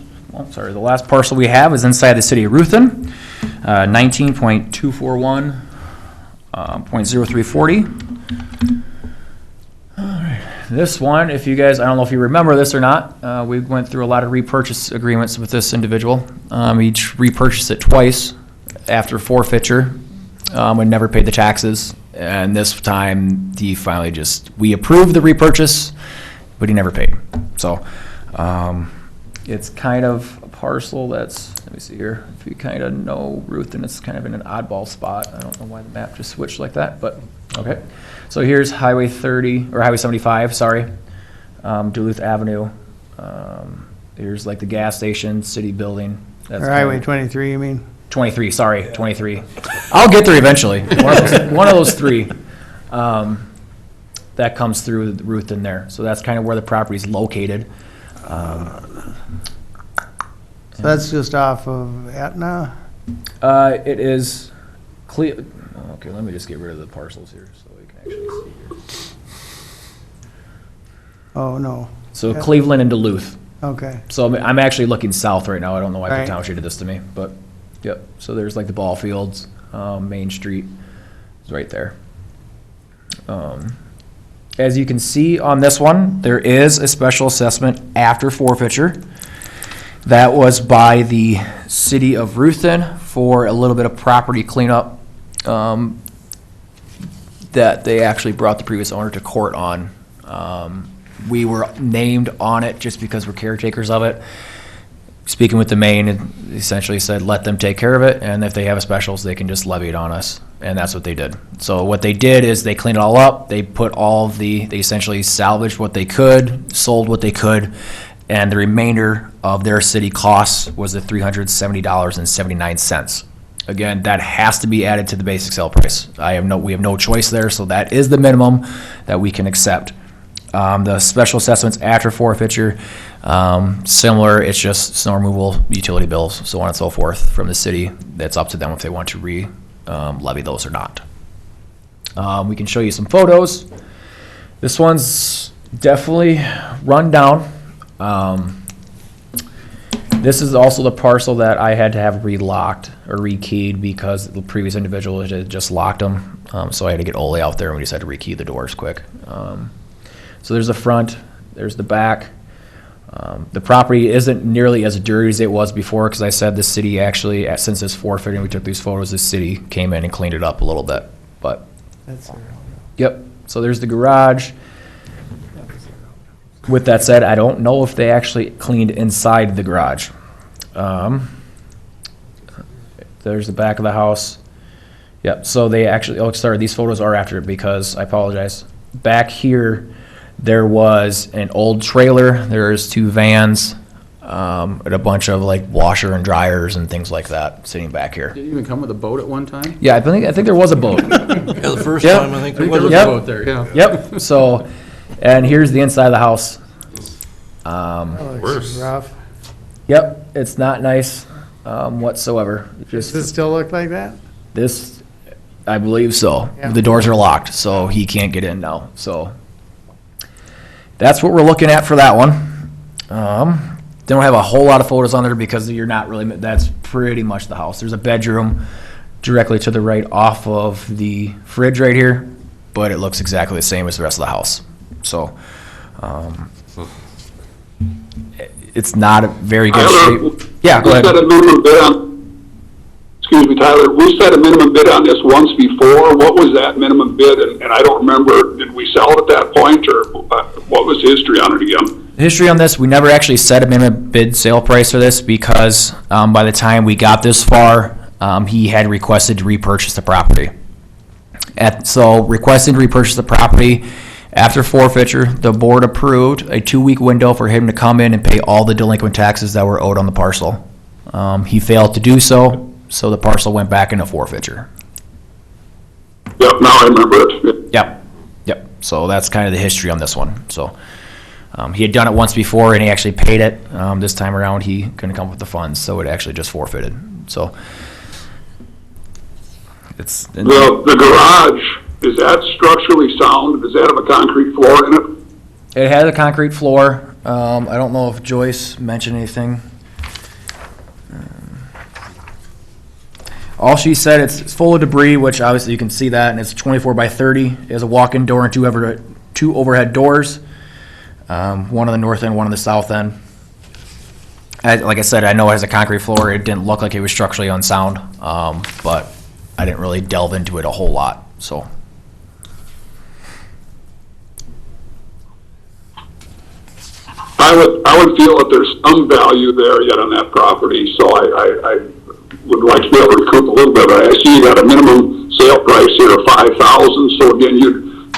parcel we have is inside the city of Ruthin. 19.241, .0340. All right. This one, if you guys, I don't know if you remember this or not, we went through a lot of repurchase agreements with this individual. Each repurchased it twice after forfeiture. We never paid the taxes, and this time he finally we approved the repurchase, but he never paid. So it's kind of a parcel that's, let me see here, if you kind of know Ruth, and it's kind of in an oddball spot. I don't know why the map just switched like that, but okay. So here's Highway 30, or Highway 75, sorry, Duluth Avenue. Here's like the gas station, city building. That's Or Highway 23, you mean? 23, sorry, 23. I'll get there eventually. One of those three that comes through Ruth in there. So that's kind of where the property's located. So that's just off of Etna? It is okay, let me just get rid of the parcels here so we can actually see here. Oh, no. So Yeah. Cleveland and Duluth. Okay. So I'm actually looking south right now. I don't know why the Right. township did this to me, but yep. So there's like the ball fields, Main Street is right there. As you can see on this one, there is a special assessment after forfeiture. That was by the city of Ruthin for a little bit of property cleanup that they actually brought the previous owner to court on. We were named on it just because we're caretakers of it. Speaking with the Maine, it essentially said, let them take care of it, and if they have a specials, they can just levy it on us, and that's what they did. So what they did is they cleaned it all up, they put they essentially salvaged what they could, sold what they could, and the remainder of their city costs was the $370.79. Again, that has to be added to the basic sale price. We have no choice there, so that is the minimum that we can accept. The special assessments after forfeiture, similar, it's just snow removal, utility bills, so on and so forth from the city. That's up to them if they want to levy those or not. We can show you some photos. This one's definitely run down. This is also the parcel that I had to have relocked or rekeyed because the previous individual had just locked them. So I had to get Ole out there and we just had to rekey the doors quick. So there's the front, there's the back. The property isn't nearly as dirty as it was before because I said the city actually, since it's forfeiting, we took these photos, the city came in and cleaned it up a little bit. But, yep, so there's the garage. With that said, I don't know if they actually cleaned inside the garage. There's the back of the house. Yep, so they actually, oh, sorry, these photos are after because, I apologize. Back here, there was an old trailer, there's 2 vans, and a bunch of like washer and dryers and things like that sitting back here. Did it even come with a boat at one time? Yeah, I think there was a boat. Yeah, the first Yep. time I think I there think there was. was Yep. a boat there, yeah. Yep, so, and here's the inside of the house. That looks Worse. rough. Yep, it's not nice whatsoever. Does it still look like that? This, I believe so. Yeah. The doors are locked, so he can't get in now, so. That's what we're looking at for that one. They don't have a whole lot of photos on there because you're not really, that's pretty much the house. There's a bedroom directly to the right off of the fridge right here, but it looks exactly the same as the rest of the house. So, it's not a very good shape. Yeah, go ahead. We set a minimum bid on, excuse me, Tyler, we set a minimum bid on this once before. What was that minimum bid? And I don't remember, did we sell it at that point, or what was the history on it again? The history on this, we never actually set a minimum bid sale price for this because by the time we got this far, he had requested to repurchase the property. So requesting to repurchase the property, after forfeiture, the board approved a 2-week window for him to come in and pay all the delinquent taxes that were owed on the parcel. He failed to do so, so the parcel went back into forfeiture. Yep, now I remember it. Yep. So that's kind of the history on this one. So he had done it once before and he actually paid it. This time around, he couldn't come up with the funds, so it actually just forfeited. So it's The garage, is that structurally sound? Does that have a concrete floor in it? It had a concrete floor. I don't know if Joyce mentioned anything. All she said, it's full of debris, which obviously you can see that, and it's 24 by 30. It has a walk-in door and two overhead doors, one on the north end, one on the south end. Like I said, I know it has a concrete floor. It didn't look like it was structurally unsound, but I didn't really delve into it a whole lot, so. I would feel that there's some value there yet on that property, so I would like to be able to recoup a little bit. I see you got a minimum sale price here of 5,000, so again, you'd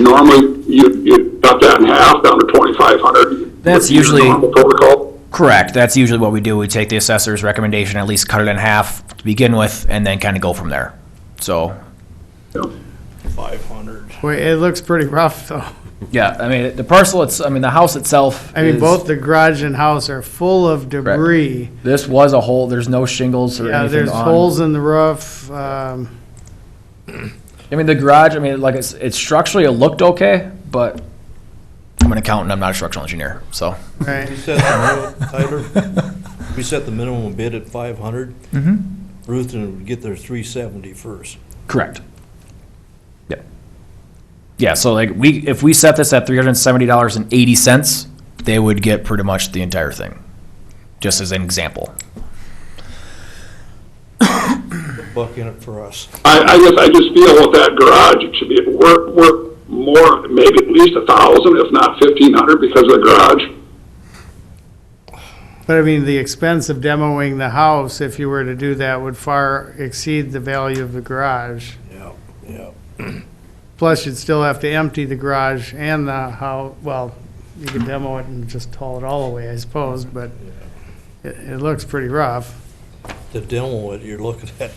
cut that in half down to 2,500. That's usually protocol. correct. That's usually what we do. We take the assessor's recommendation, at least cut it in half to begin with, and then kind of go from there. So, 500. Boy, it looks pretty rough, though. yeah, I mean, the parcel, the house itself I mean, is- both the garage and house are full of debris. This was a hole, there's no shingles or Yeah, anything there's on. holes in the roof. I mean, the garage, like, it's structurally, it looked okay, but I'm an accountant, I'm not a structural engineer, so. Right. We set the minimum, Tyler, we set the minimum bid at 500. Ruth would get their 370 first. Correct. Yeah. Yeah, so like, if we set this at $370.80, they would get pretty much the entire thing, just as an example. Buck in it for us. I guess I just feel with that garage, it should be worth more, maybe at least 1,000, if not 1,500, because of the garage. But I mean, the expense of demoing the house, if you were to do that, would far exceed the value of the garage. Yeah. Plus, you'd still have to empty the garage and the house, well, you could demo it and just haul it all away, I suppose, but it looks pretty rough. To demo it, you're looking at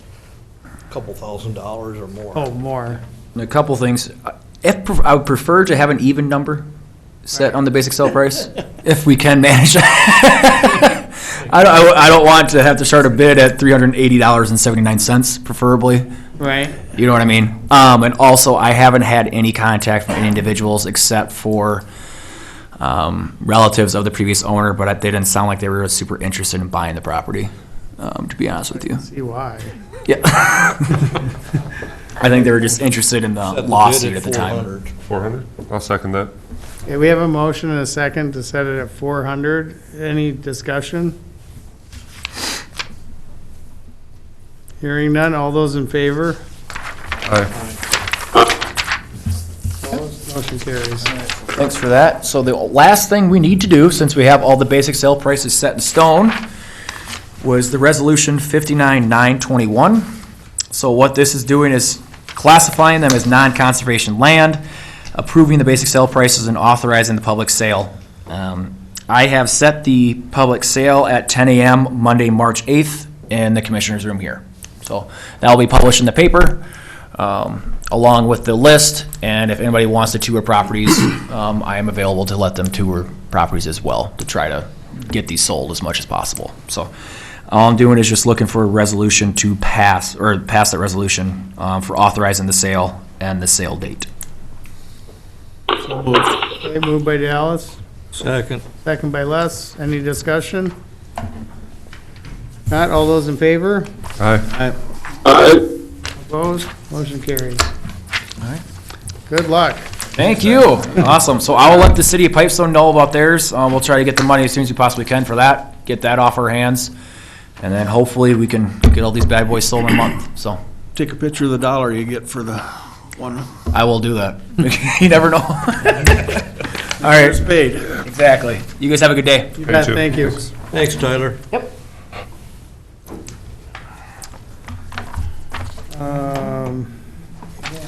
a couple $1,000s or more. Oh, more. And a couple things, I would prefer to have an even number set on the basic sale price, if we can manage that. I don't want to have to start a bid at $380.79, preferably. Right. You know what I mean? And also, I haven't had any contact from any individuals except for relatives of the previous owner, but they didn't sound like they were super interested in buying the property, to be honest with you. See why. Yeah. I think they were just interested in the Set the bid lawsuit at the time. 400. 400? I'll second that. Okay, we have a motion and a second to set it at 400. Any discussion? Hearing none, all those in favor? Aye. Opposed? Motion carries. Thanks for that. So the last thing we need to do, since we have all the basic sale prices set in stone, was the resolution 59-921. So what this is doing is classifying them as non-conservation land, approving the basic sale prices, and authorizing the public sale. I have set the public sale at 10 a.m. Monday, March 8th in the commissioner's room here. So that will be published in the paper, along with the list, and if anybody wants to tour properties, I am available to let them tour properties as well, to try to get these sold as much as possible. So all I'm doing is just looking for a resolution to pass that resolution for authorizing the sale and the sale date. Okay, moved by Dallas, Second. second by Les. Any discussion? Not, all those in favor? Aye. Opposed? Motion carries. All right. Good luck. Thank you. Awesome. So I will let the city of Pipestone know about theirs. We'll try to get the money as soon as we possibly can for that, get that off our hands, and then hopefully we can get all these bad boys sold in a month. So Take a picture of the dollar you get for the one. I will do that. You never know. All right. It's paid. Exactly. You guys have a good day. You bet, too. thank you. Thanks, Tyler.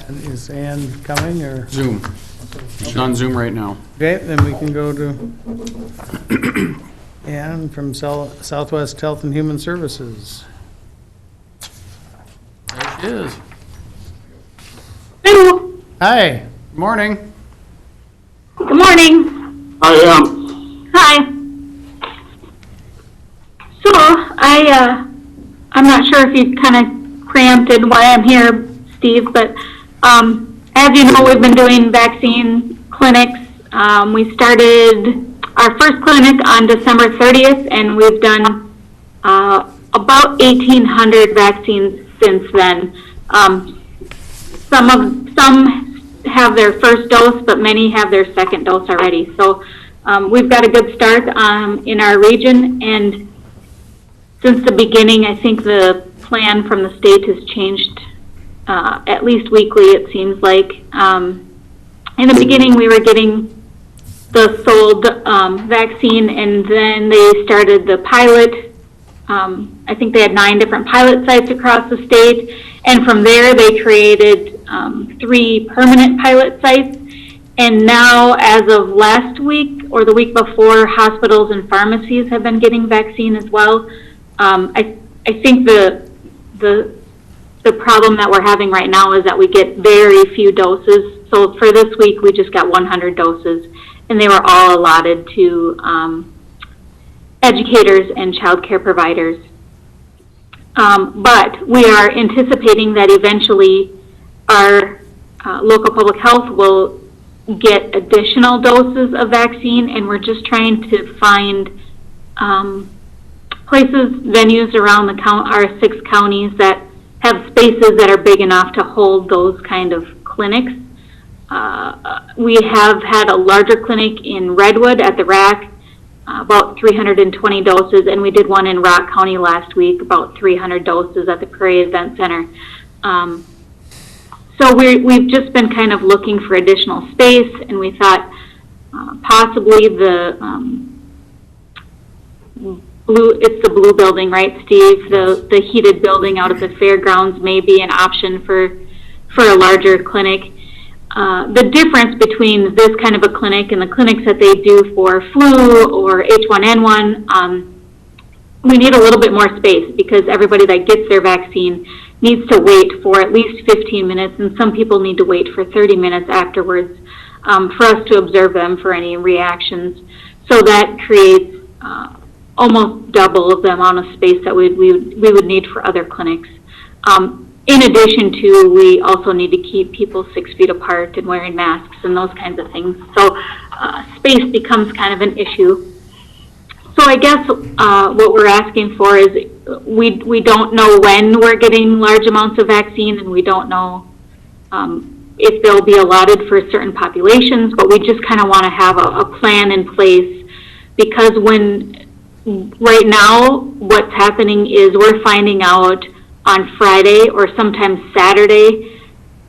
Is Ann coming, or? Zoom. She's on Zoom right now. Okay, then we can go to Ann from Southwest Health and Human Services. There she is. Hello. Hi. Morning. Good morning. I am. Hi. So I'm not sure if you kind of preempted why I'm here, Steve, but as you know, we've been doing vaccine clinics. We started our first clinic on December 30th, and we've done about 1,800 vaccines since then. Some have their first dose, but many have their second dose already. So we've got a good start in our region, and since the beginning, I think the plan from the state has changed at least weekly, it seems like. In the beginning, we were getting the sold vaccine, and then they started the pilot. I think they had 9 different pilot sites across the state, and from there they created 3 permanent pilot sites. And now, as of last week or the week before, hospitals and pharmacies have been getting vaccine as well. I think the problem that we're having right now is that we get very few doses. So for this week, we just got 100 doses, and they were all allotted to educators and child care providers. But we are anticipating that eventually our local public health will get additional doses of vaccine, and we're just trying to find places, venues around our 6 counties that have spaces that are big enough to hold those kind of clinics. We have had a larger clinic in Redwood at the RAC, about 320 doses, and we did one in Rock County last week, about 300 doses at the Prairie Event Center. So we've just been kind of looking for additional space, and we thought possibly it's the blue building, right, Steve? The heated building out at the fairgrounds may be an option for a larger clinic. The difference between this kind of a clinic and the clinics that they do for flu or H1N1, we need a little bit more space because everybody that gets their vaccine needs to wait for at least 15 minutes, and some people need to wait for 30 minutes afterwards for us to observe them for any reactions. So that creates almost double the amount of space that we would need for other clinics. In addition to, we also need to keep people 6 feet apart and wearing masks and those kinds of things. So space becomes kind of an issue. So I guess what we're asking for is we don't know when we're getting large amounts of vaccine, and we don't know if they'll be allotted for certain populations, but we just kind of want to have a plan in place, because right now what's happening is we're finding out on Friday or sometimes Saturday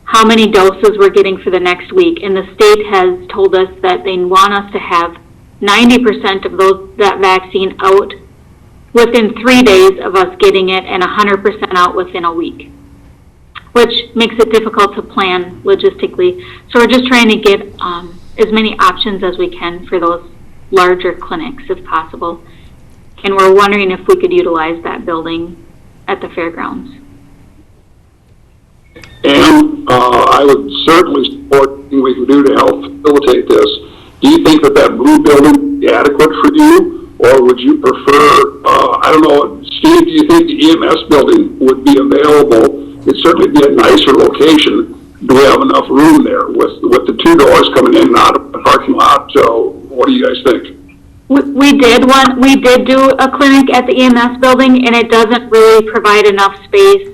how many doses we're getting for the next week, and the state has told us that they want us to have 90% of that vaccine out within 3 days of us getting it, and 100% out within a week, which makes it difficult to plan logistically. So we're just trying to get as many options as we can for those larger clinics if possible. And we're wondering if we could utilize that building at the fairgrounds. And I would certainly support anything we can do to help facilitate this. Do you think that blue building would be adequate for you, or would you prefer, I don't know, Steve, do you think the EMS building would be available? It'd certainly be a nicer location. Do we have enough room there with the 2 doors coming in and out of the parking lot? So what do you guys think? We did do a clinic at the EMS building, and it doesn't really provide enough space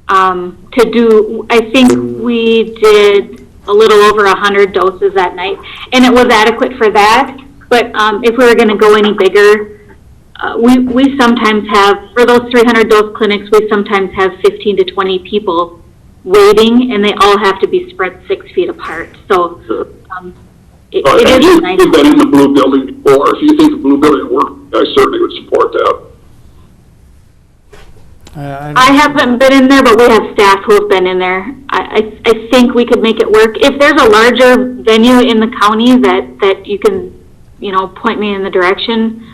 to do. I think we did a little over 100 doses that night, and it was adequate for that. But if we were going to go any bigger, we sometimes have, for those 300 dose clinics, we sometimes have 15 to 20 people waiting, and they all have to be spread 6 feet apart. So it is nice. You've been in the blue building before. If you think the blue building worked, I certainly would support that. I haven't been in there, but we have staff who have been in there. I think we could make it work. If there's a larger venue in the county that you can, point me in the direction,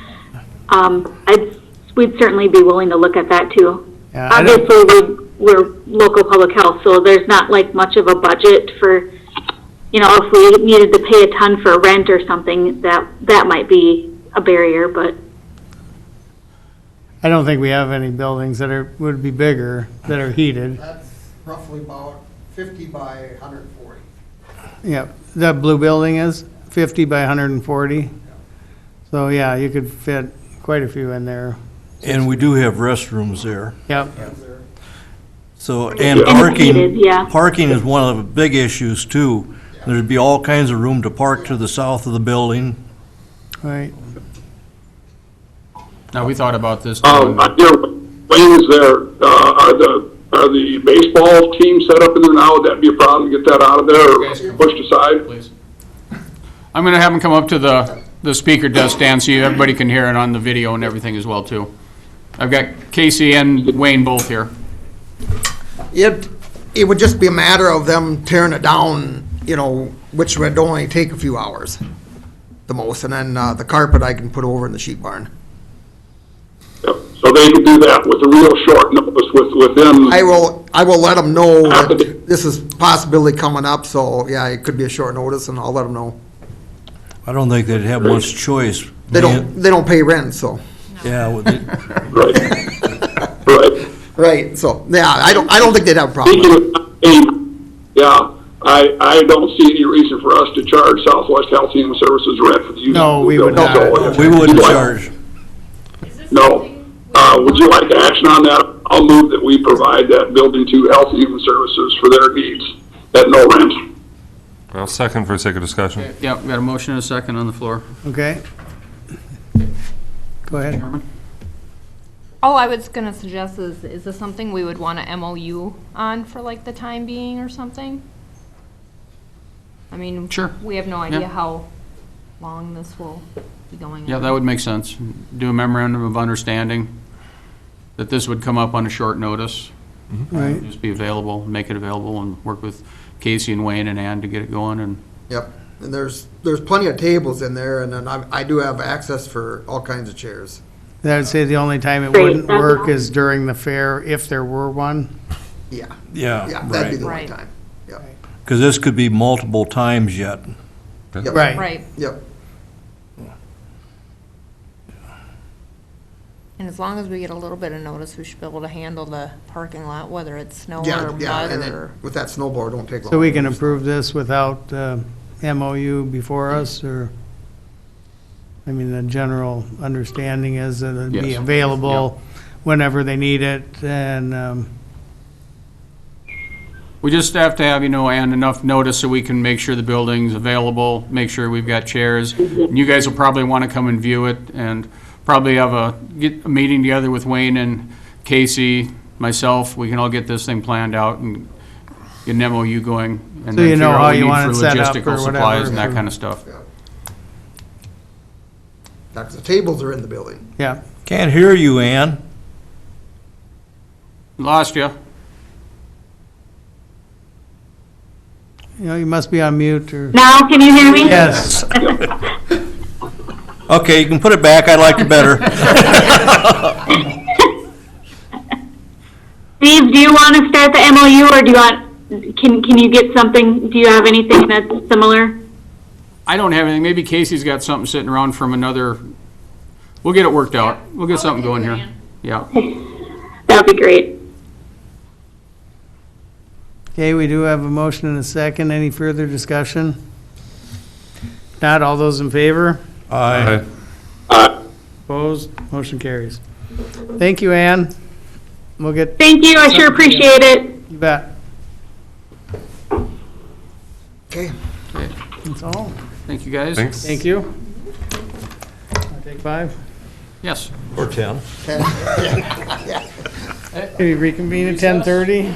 we'd certainly be willing to look at that too. Yeah, obviously, we're local public health, so there's not like much of a budget for, if we needed to pay a ton for rent or something, that might be a barrier, but. I don't think we have any buildings that would be bigger, that are heated. That's roughly about 50 by 140. Yeah, the blue building is 50 by 140. So yeah, you could fit quite a few in there. And we do have restrooms there. Yep. So, and And it's heated, yeah. parking is one of the big issues too. There'd be all kinds of room to park to the south of the building. Right. Now, we thought about this. Wayne is there, are the baseball teams set up in there now? Would that be a problem to get that out of there or pushed aside? Please. I'm gonna have them come up to the speaker desk, Dan, so everybody can hear it on the video and everything as well, too. I've got Casey and Wayne both here. It would just be a matter of them tearing it down, which would only take a few hours, the most, and then the carpet I can put over in the sheep barn. Yep. So they could do that with a real short notice within. I will let them know that this is possibility coming up, so yeah, it could be a short notice, and I'll let them know. I don't think they'd have much choice. They don't pay rent, so. Yeah. Right. Right, so, yeah, I don't think they'd have a problem. Speaking of paying, yeah, I don't see any reason for us to charge Southwest Health and Human Services rent for the use. No, we would not. So, We wouldn't charge. No. Would you like action on that? I'll move that we provide that building to Health and Human Services for their needs at no rent. I'll second for sake of discussion. Yep, we got a motion and a second on the floor. Okay. Go ahead. Oh, I was gonna suggest is this something we would want a MOU on for like the time being or something? I mean, Sure. we have no idea Yeah. how long this will be going on. Yeah, that would make sense. Do a memorandum of understanding that this would come up on a short notice. Right. Just be available, make it available, and work with Casey and Wayne and Ann to get it going, and Yep, and there's plenty of tables in there, and then I do have access for all kinds of chairs. I would say the only time it Great. wouldn't work is during the fair, if there were one. Yeah, Yeah, yeah, that'd be the only Right. time. Yep, Because this could be multiple times yet. yep. Right. Right, Yep, and as long as we get a little bit of notice, we should be able to handle the parking lot, whether it's snow yeah, or yeah, mud and then or. with that snowblower, don't take long. So we can approve this without MOU before us, or, I mean, the general understanding is that it'd be Yes. available whenever they need it, and, we just have to have, Ann, enough notice so we can make sure the building's available, make sure we've got chairs. And you guys will probably want to come and view it, and probably get a meeting together with Wayne and Casey, myself. We can all get this thing planned out and get an MOU going. And So then you know figure out how what we you need want for it set up logistical or supplies whatever and that for- kind of stuff. The tables are in the building. yeah. Can't hear you, Ann. Lost you. You must be on mute, or, Now, can you hear me? yes. Okay, you can put it back. I like it better. Steve, do you want to start the MOU, or can you get something, do you have anything that's similar? I don't have anything. Maybe Casey's got something sitting around from another, we'll get it worked out. We'll get something going here. Yeah. That'd be great. Okay, we do have a motion and a second. Any further discussion? Not all those in favor? Aye. Opposed? Motion carries. Thank you, Ann. We'll get, Thank you, I sure appreciate it. you bet. Okay. That's all. Thank you, guys. Thanks. Thank you. I'll take 5. Yes. Or 10. Can we reconvene at 10:30?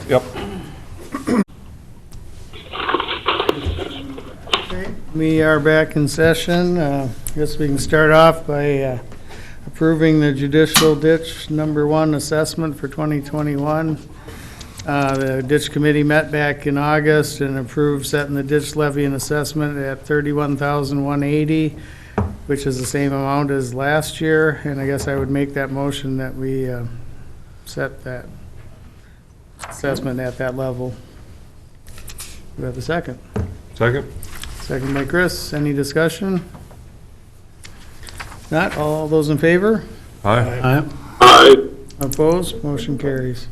Yep. We are back in session. I guess we can start off by approving the judicial ditch number 1 assessment for 2021. The ditch committee met back in August and approved setting the ditch levy and assessment at $31,180, which is the same amount as last year. And I guess I would make that motion that we set that assessment at that level. Do we have a second? Second? Second by Chris. Any discussion? Not all those in favor? Aye. Opposed? Motion carries.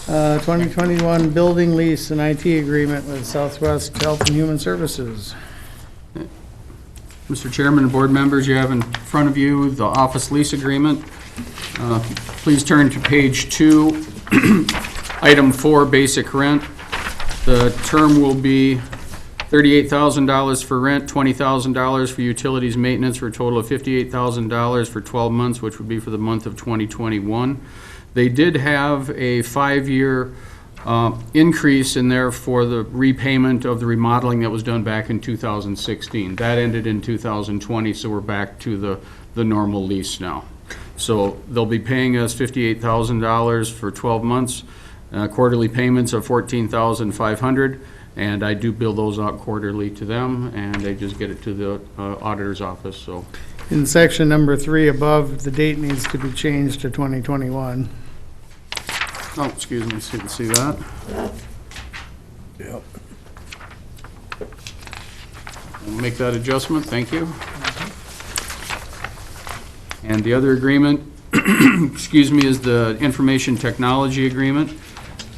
2021 building lease and IT agreement with Southwest Health and Human Services. Mr. Chairman and board members, you have in front of you the office lease agreement. Please turn to page 2, item 4, basic rent. The term will be $38,000 for rent, $20,000 for utilities maintenance, for a total of $58,000 for 12 months, which would be for the month of 2021. They did have a 5-year increase in there for the repayment of the remodeling that was done back in 2016. That ended in 2020, so we're back to the normal lease now. So they'll be paying us $58,000 for 12 months, quarterly payments of $14,500, and I do bill those out quarterly to them, and they just get it to the auditor's office, so. In section number 3 above, the date needs to be changed to 2021. Oh, excuse me, so you can see that. Yep. We'll make that adjustment, thank you. And the other agreement, excuse me, is the information technology agreement.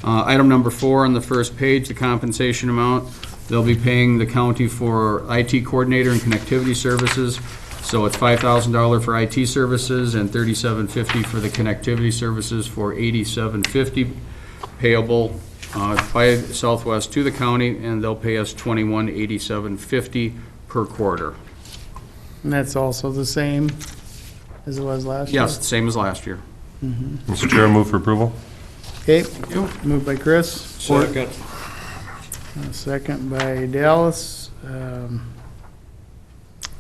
Item number 4 on the first page, the compensation amount. They'll be paying the county for IT coordinator and connectivity services. So it's $5,000 for IT services and $37.50 for the connectivity services, for $87.50 payable by Southwest to the county, and they'll pay us $2187.50 per quarter. And that's also the same as it was last year? Yes, same as last year. Mr. Chair, move for approval. Okay, moved by Chris. Second. Second by Dallas.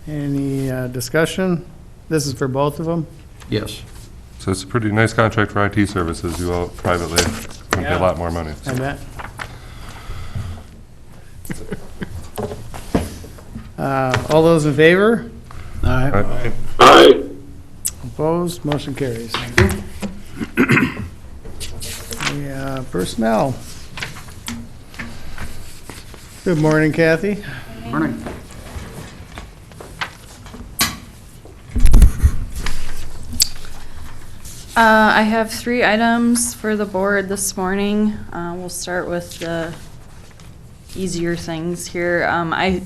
Any discussion? This is for both of them? Yes. So it's a pretty nice contract for IT services. You all privately can pay a lot more money. I bet. All those in favor? Aye. Aye. Opposed? Motion carries. Yeah, personnel. Good morning, Kathy. Morning. I have 3 items for the board this morning. We'll start with the easier things here. I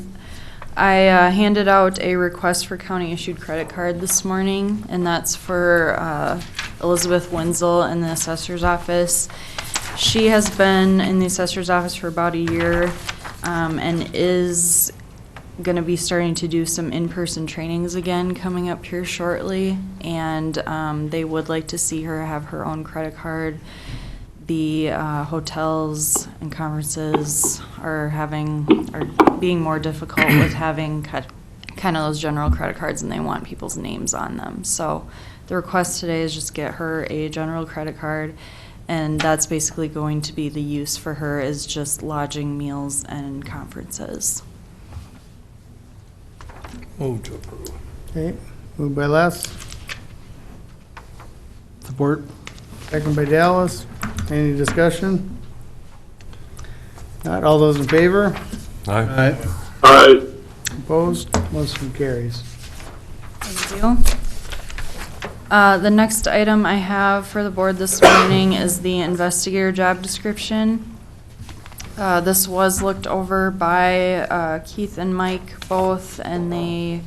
handed out a request for county-issued credit card this morning, and that's for Elizabeth Wenzel in the assessor's office. She has been in the assessor's office for about a year and is going to be starting to do some in-person trainings again coming up here shortly, and they would like to see her have her own credit card. The hotels and conferences are being more difficult with having kind of those general credit cards, and they want people's names on them. So the request today is just get her a general credit card, and that's basically going to be the use for her is just lodging, meals, and conferences. Move to approve. Okay, moved by Les, Support. second by Dallas. Any discussion? Not, all those in favor? Aye. Aye. Opposed? Motion carries. Thank you. The next item I have for the board this morning is the investigator job description. This was looked over by Keith and Mike both, and they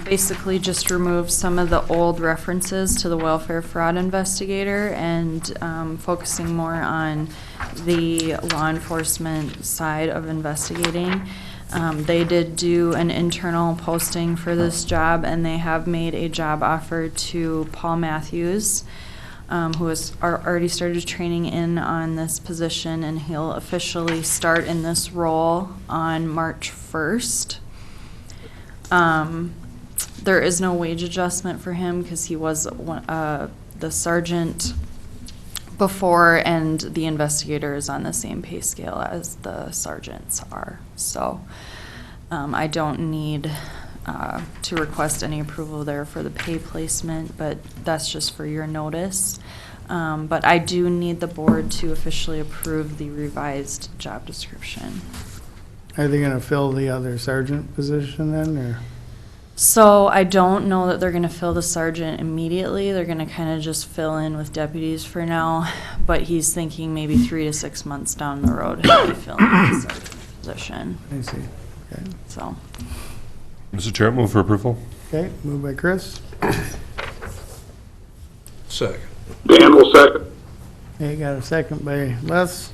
basically just removed some of the old references to the welfare fraud investigator and focusing more on the law enforcement side of investigating. They did do an internal posting for this job, and they have made a job offer to Paul Matthews, who has already started training in on this position, and he'll officially start in this role on March 1st. There is no wage adjustment for him because he was the sergeant before, and the investigator is on the same pay scale as the sergeants are. So I don't need to request any approval there for the pay placement, but that's just for your notice. But I do need the board to officially approve the revised job description. Are they gonna fill the other sergeant position then, or? So I don't know that they're gonna fill the sergeant immediately. They're gonna kind of just fill in with deputies for now, but he's thinking maybe 3 to 6 months down the road he'll be filling the sergeant position. I see, okay. So. Mr. Chair, move for approval. Okay, moved by Chris, Second. Dan will second. Okay, got a second by Les.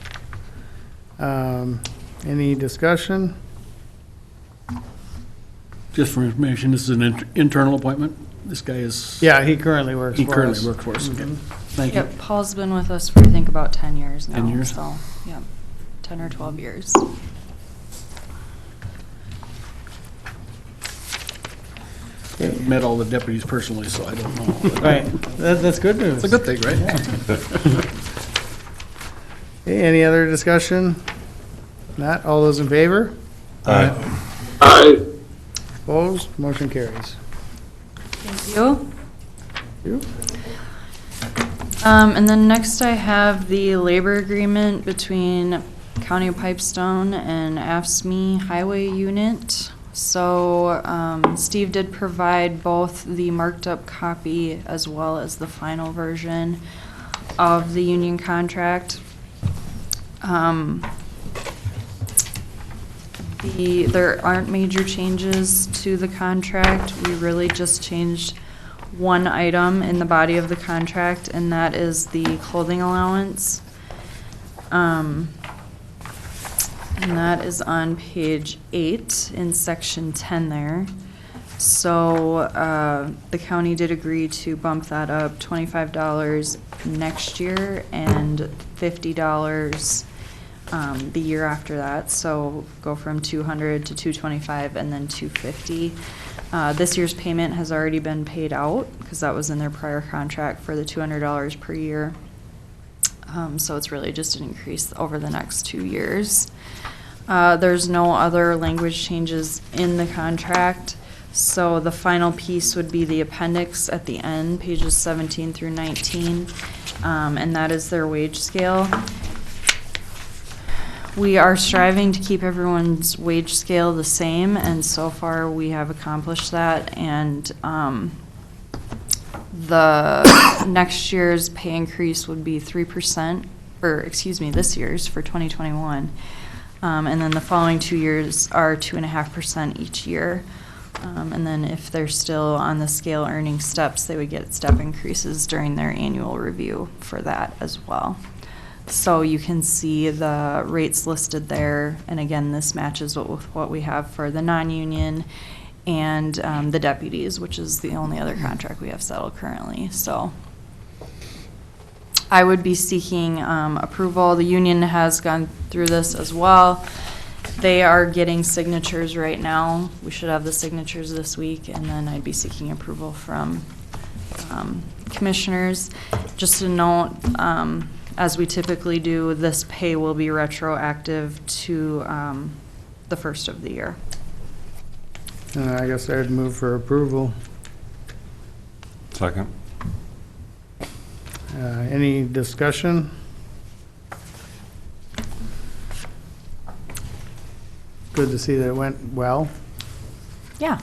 Any discussion? Just for information, this is an internal appointment. This guy is. Yeah, he currently works for us. He currently works for us, okay. Thank you. Yep, Paul's been with us for, I think, about 10 years now. 10 years? So, yep, 10 or 12 years. Met all the deputies personally, so I don't know. Right, that's good news. It's a good thing, right? Okay, any other discussion? Not, all those in favor? Aye. Opposed, motion carries. Thank you. You? And then next I have the labor agreement between County of Pipestone and Afscme Highway Unit. So, Steve did provide both the marked up copy as well as the final version of the union contract. There aren't major changes to the contract. We really just changed one item in the body of the contract, and that is the clothing allowance. And that is on page 8 in section 10 there. So, the county did agree to bump that up $25 next year and $50 the year after that. So go from 200 to 225 and then 250. This year's payment has already been paid out because that was in their prior contract for the $200 per year. So it's really just an increase over the next 2 years. There's no other language changes in the contract. So the final piece would be the appendix at the end, pages 17 through 19, and that is their wage scale. We are striving to keep everyone's wage scale the same, and so far we have accomplished that. And the next year's pay increase would be 3%, or excuse me, this year's for 2021. And then the following 2 years are 2.5% each year. And then if they're still on the scale earning steps, they would get step increases during their annual review for that as well. So you can see the rates listed there, and again, this matches with what we have for the non-union and the deputies, which is the only other contract we have settled currently. So I would be seeking approval. The union has gone through this as well. They are getting signatures right now. We should have the signatures this week, and then I'd be seeking approval from commissioners. Just a note, as we typically do, this pay will be retroactive to the first of the year. I guess I'd move for approval. Second. Any discussion? Good to see that it went well. Yeah.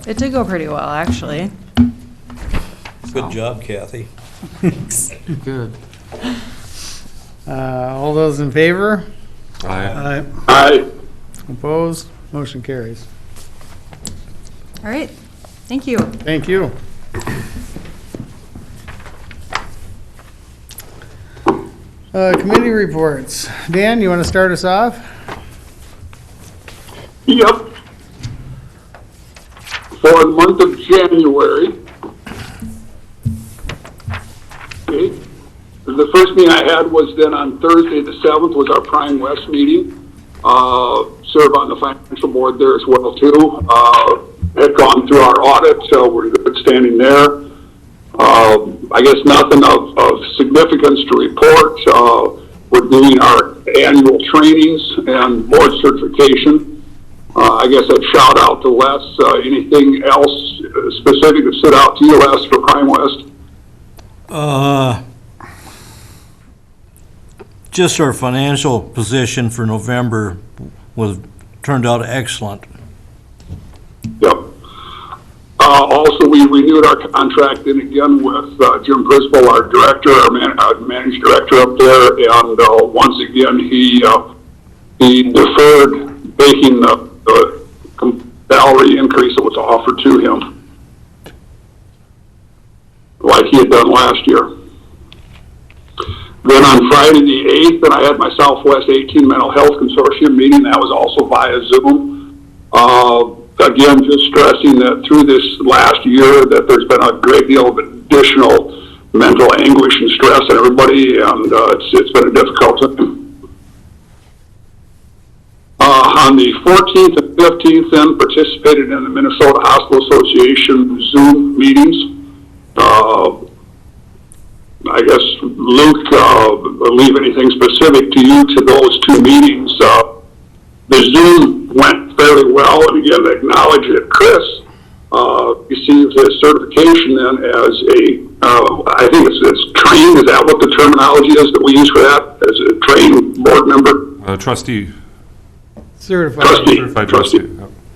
It did go pretty well, actually. Good job, Kathy. Good. All those in favor? Aye. Aye. Opposed? Motion carries. All right. Thank you. Thank you. Committee reports. Dan, you want to start us off? Yep. For the month of January, okay, the first meeting I had was then on Thursday, the 7th, was our Prime West meeting. Serve on the financial board there as well, too. Had gone through our audit, so we're in good standing there. I guess nothing of significance to report. We're doing our annual trainings and board certification. I guess I'd shout out to Les. Anything else specific that stood out to you, Les, for Prime West? Just our financial position for November turned out excellent. Yep. Also, we renewed our contract in again with Jim Prisbel, our director, our managing director up there, and once again he deferred making the salary increase that was offered to him. like he had done last year. Then on Friday the 8th, I had my Southwest 18 Mental Health Consortium meeting. That was also via Zoom. Again, just stressing that through this last year that there's been a great deal of additional mental anguish and stress on everybody, and it's been a difficult time. On the 14th and 15th, then participated in the Minnesota Hospital Association Zoom meetings. I guess, Luke, leave anything specific to you to those two meetings. The Zoom went fairly well, and again, acknowledge that Chris received his certification then as I think it's trained, is that what the terminology is that we use for that, as a trained board member? Trustee. Certified. Certified trustee.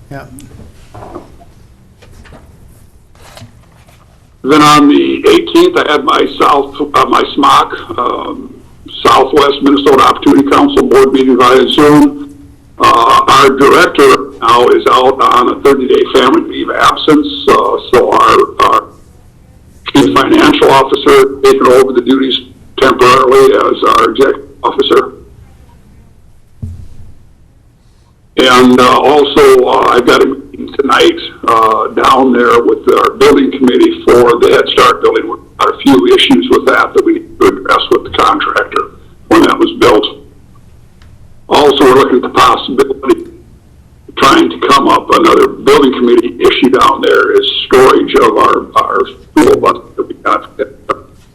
Yeah. Then on the 18th, I had my SMOC, Southwest Minnesota Opportunity Council board meeting via Zoom. Our director now is out on a 30-day family leave absence, so our chief financial officer taking over the duties temporarily as our executive officer. And also, I've got a meeting tonight down there with our building committee for the Head Start building. We've got a few issues with that we need to address with the contractor when that was built. Also, we're looking at the possibility of trying to come up, another building committee issue down there is storage of our school bus that we got.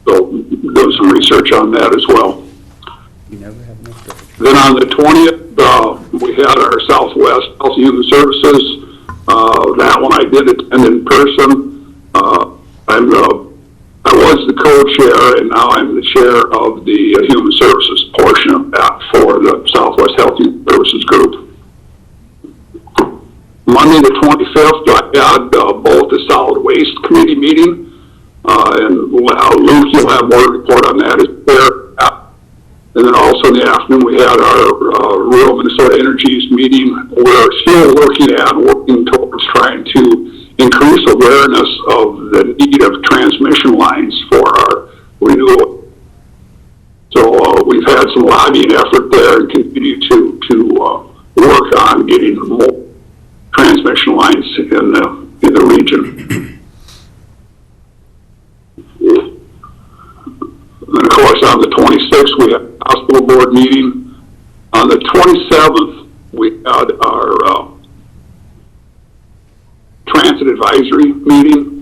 So, doing some research on that as well. Then on the 20th, we had our Southwest Health and Human Services. That one I did attend in person. I was the co-chair, and now I'm the chair of the Human Services portion of that for the Southwest Health and Human Services group. Monday the 25th, I had both the Solid Waste Committee meeting, and Luke, you'll have more to report on that. And then also in the afternoon, we had our Rural Minnesota Energies meeting. We're still working towards trying to increase awareness of the need of transmission lines for our renewal. So we've had some lobbying effort there and continue to work on getting more transmission lines in the region. And of course, on the 26th, we had a hospital board meeting. On the 27th, we had our transit advisory meeting.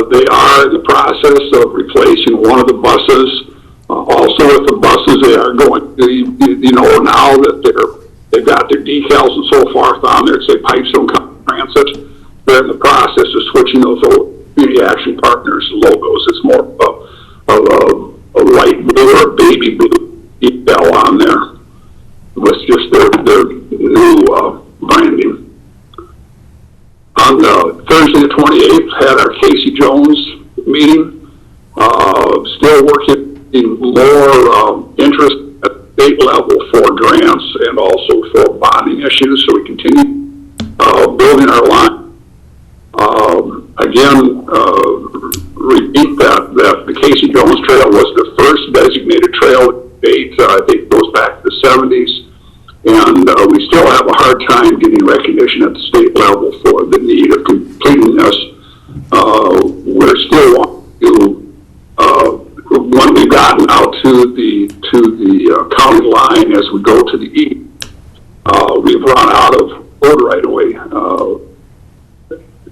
They are in the process of replacing one of the buses. Also with the buses, they are going to, now that they've got their decals and so forth on there, say Pipestone Transit. They're in the process of switching those old Community Action Partners logos. It's more of a light blue or baby blue decal on there with just their new branding. On Thursday the 28th, had our Casey Jones meeting. Still working in more interest at the state level for grants and also for bonding issues, so we continue building our line. Again, repeat that the Casey Jones Trail was the first designated trail date. I think it goes back to the 70s. And we still have a hard time getting recognition at the state level for the need of completing this. We're still wanting to, when we've gotten out to the county line as we go to the east, we've run out of road right away.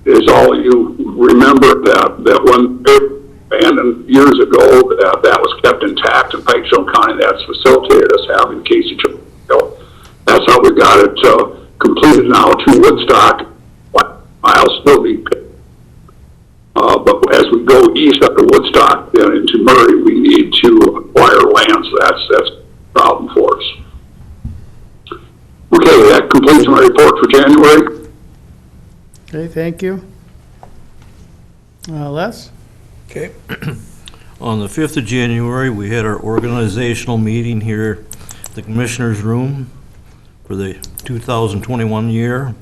As all of you remember that when they were abandoned years ago, that was kept intact in Pipestone County. That's facilitated us having Casey Jones. That's how we got it completed now to Woodstock. Miles still be picked. But as we go east up to Woodstock and into Murray, we need to acquire land. So that's a problem for us. Okay, that completes my report for January. Okay, thank you. Les? Okay. On the 5th of January, we had our organizational meeting here at the Commissioner's Room for the 2021 year.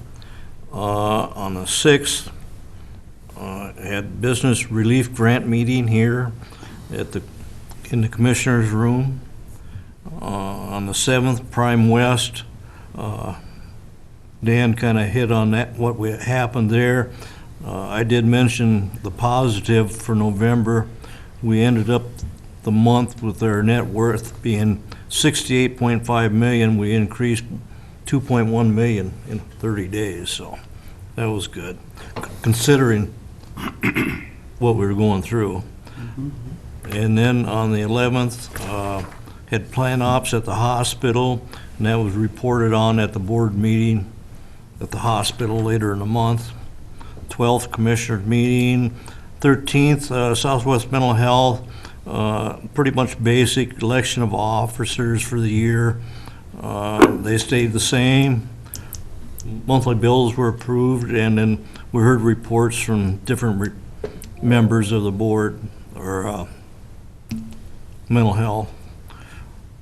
On the 6th, had business relief grant meeting here in the commissioner's room. On the 7th, Prime West, Dan kind of hit on that, what happened there. I did mention the positive for November. We ended up the month with our net worth being 68.5 million. We increased 2.1 million in 30 days, so that was good, considering what we were going through. And then on the 11th, had plant ops at the hospital, and that was reported on at the board meeting at the hospital later in the month. 12th, commissioner meeting. 13th, Southwest Mental Health, pretty much basic election of officers for the year. They stayed the same. Monthly bills were approved, and then we heard reports from different members of the board, or mental health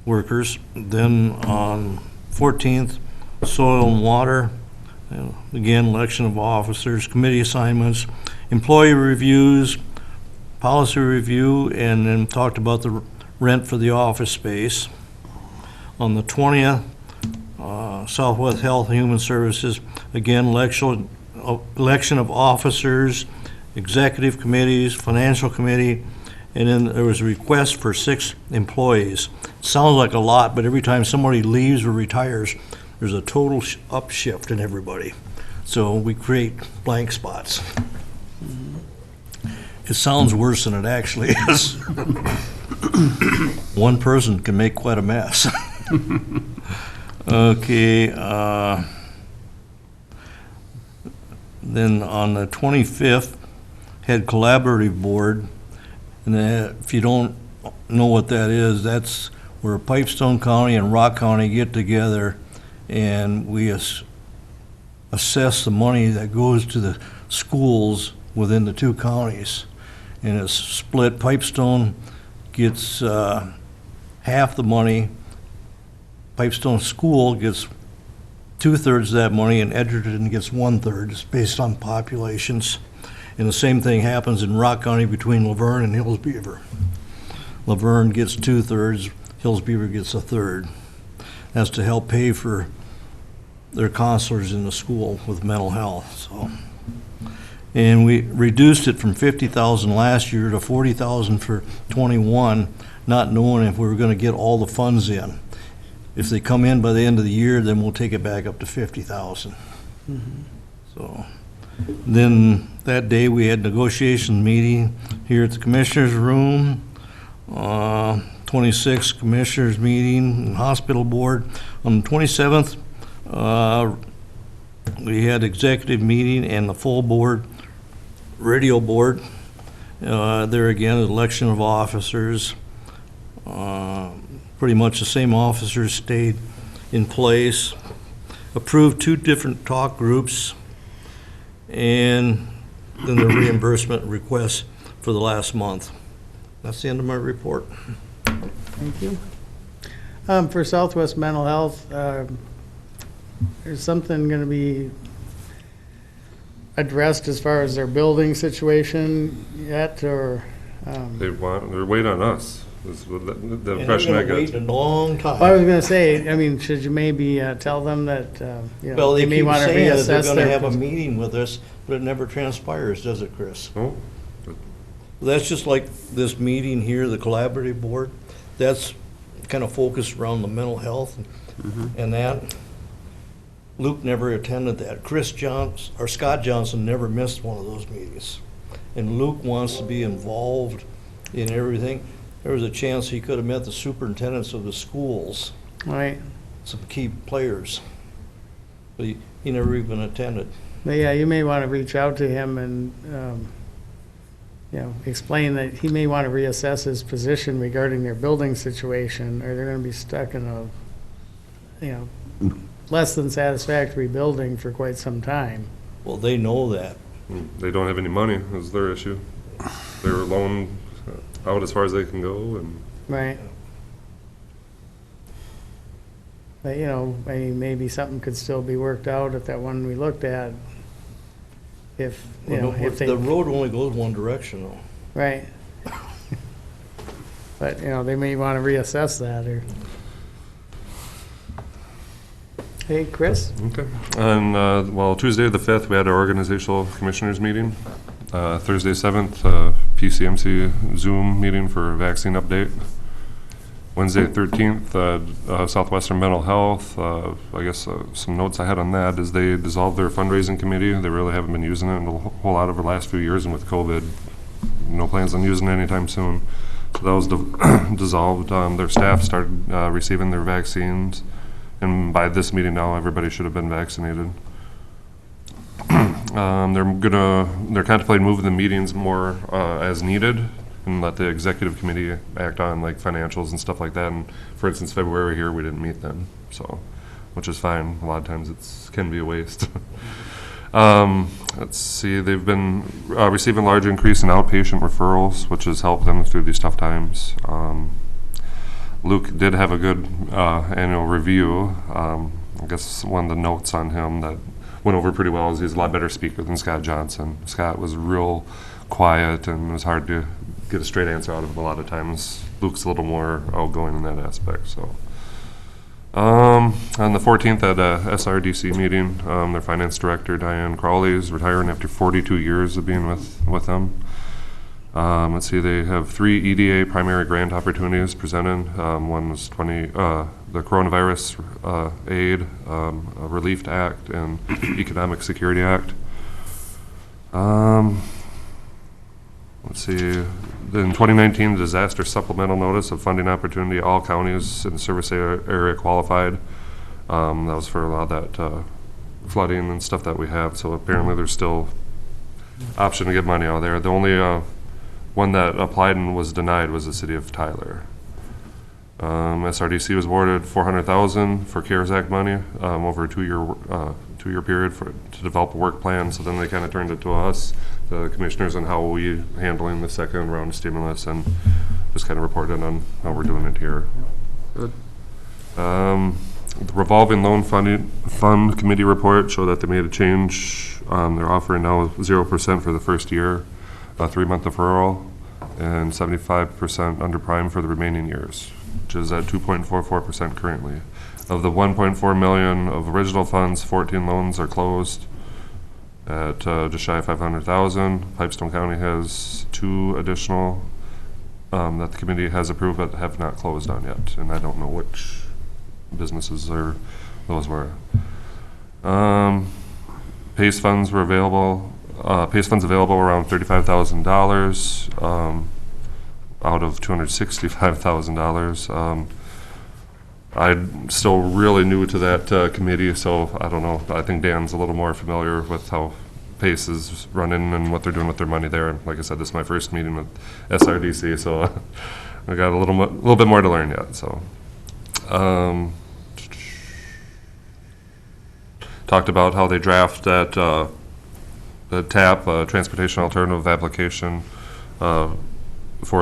workers. Then on 14th, soil and water, again, election of officers, committee assignments, employee reviews, policy review, and then talked about the rent for the office space. On the 20th, Southwest Health and Human Services, again, election of officers, executive committees, financial committee, and then there was a request for 6 employees. Sounds like a lot, but every time somebody leaves or retires, there's a total upshift in everybody. So we create blank spots. It sounds worse than it actually is. One person can make quite a mess. Okay. Then on the 25th, had collaborative board. And if you don't know what that is, that's where Pipestone County and Rock County get together and we assess the money that goes to the schools within the 2 counties. And it's split. Pipestone gets half the money. Pipestone School gets 2/3 of that money, and Edgerton gets 1/3. It's based on populations. And the same thing happens in Rock County between Laverne and Hills Beaver. Laverne gets 2/3, Hills Beaver gets 1/3. That's to help pay for their counselors in the school with mental health. So, and we reduced it from 50,000 last year to 40,000 for 21, not knowing if we were going to get all the funds in. If they come in by the end of the year, then we'll take it back up to 50,000. So then that day we had negotiation meeting here at the commissioner's room. 26th commissioners meeting, hospital board. On the 27th, we had executive meeting and the full board, radio board. There again, election of officers. Pretty much the same officers stayed in place. Approved 2 different talk groups, and then the reimbursement requests for the last month. That's the end of my report. Thank you. For Southwest Mental Health, is something going to be addressed as far as their building situation yet, or? They're waiting on us, is the impression I Wait a get. long time. I was going to say, I mean, should you maybe tell them that, Well, they may keep want to saying that they're reassess gonna their. have a meeting with us, but it never transpires, does it, Chris? Oh, That's just like this meeting here, the collaborative board, that's kind of focused around the mental health and that. Luke never attended that. Scott Johnson never missed one of those meetings. And Luke wants to be involved in everything. There was a chance he could have met the superintendents of the schools, Right. some key players. But he never even attended. But yeah, you may want to reach out to him and, explain that he may want to reassess his position regarding their building situation, or they're going to be stuck in a, less than satisfactory building for quite some time. Well, they know that. they don't have any money, is their issue. They're loaned out as far as they can go, and Right. But, maybe something could still be worked out if that one we looked at if, you know, if they, The road only goes one direction though. right. But, you know, they may want to reassess that, or. Hey, Chris? Okay. And, well, Tuesday, the 5th, we had our organizational commissioners meeting. Thursday, 7th, PCMC Zoom meeting for vaccine update. Wednesday, 13th, Southwestern Mental Health. I guess some notes I had on that is they dissolved their fundraising committee. They really haven't been using it a whole lot over the last few years, and with COVID, no plans on using it anytime soon. So that was dissolved. Their staff started receiving their vaccines, and by this meeting now, everybody should have been vaccinated. They're contemplating moving the meetings more as needed, and let the executive committee act on like financials and stuff like that. And for instance, February here, we didn't meet then, so, which is fine. A lot of times can be a waste. Let's see, they've been receiving large increase in outpatient referrals, which has helped them through these tough times. Luke did have a good annual review. I guess one of the notes on him that went over pretty well is he's a lot better speaker than Scott Johnson. Scott was real quiet, and it was hard to get a straight answer out of him a lot of times. Luke's a little more outgoing in that aspect. So, on the 14th at a SRDC meeting, their finance director Diane Crowley is retiring after 42 years of being with them. Let's see, they have 3 EDA primary grant opportunities presented. One was the Coronavirus Aid, Relief Act, and Economic Security Act. Let's see, in 2019, the disaster supplemental notice of funding opportunity, all counties in the service area qualified. That was for a lot of that flooding and stuff that we have, so apparently there's still option to get money out there. The only one that applied and was denied was the city of Tyler. SRDC was awarded $400,000 for CARES Act money over a two-year period to develop a work plan. So then they kind of turned it to us, the commissioners, on how we handling the second round of stimulus, and just kind of reported on how we're doing it here. Good. The revolving loan fund committee report showed that they made a change. They're offering now 0% for the first year, a 3-month deferral, and 75% under prime for the remaining years, which is at 2.44% currently. Of the 1.4 million of original funds, 14 loans are closed at just shy of 500,000. Pipestone County has 2 additional that the committee has approved but have not closed on yet, and I don't know which businesses those were. PACE funds were available. PACE funds available around $35,000 out of $265,000. I'm still really new to that committee, so I don't know. I think Dan's a little more familiar with how PACE is running and what they're doing with their money there. And like I said, this is my first meeting with SRDC, so I got a little bit more to learn yet. So, talked about how they draft that the TAP transportation alternative application for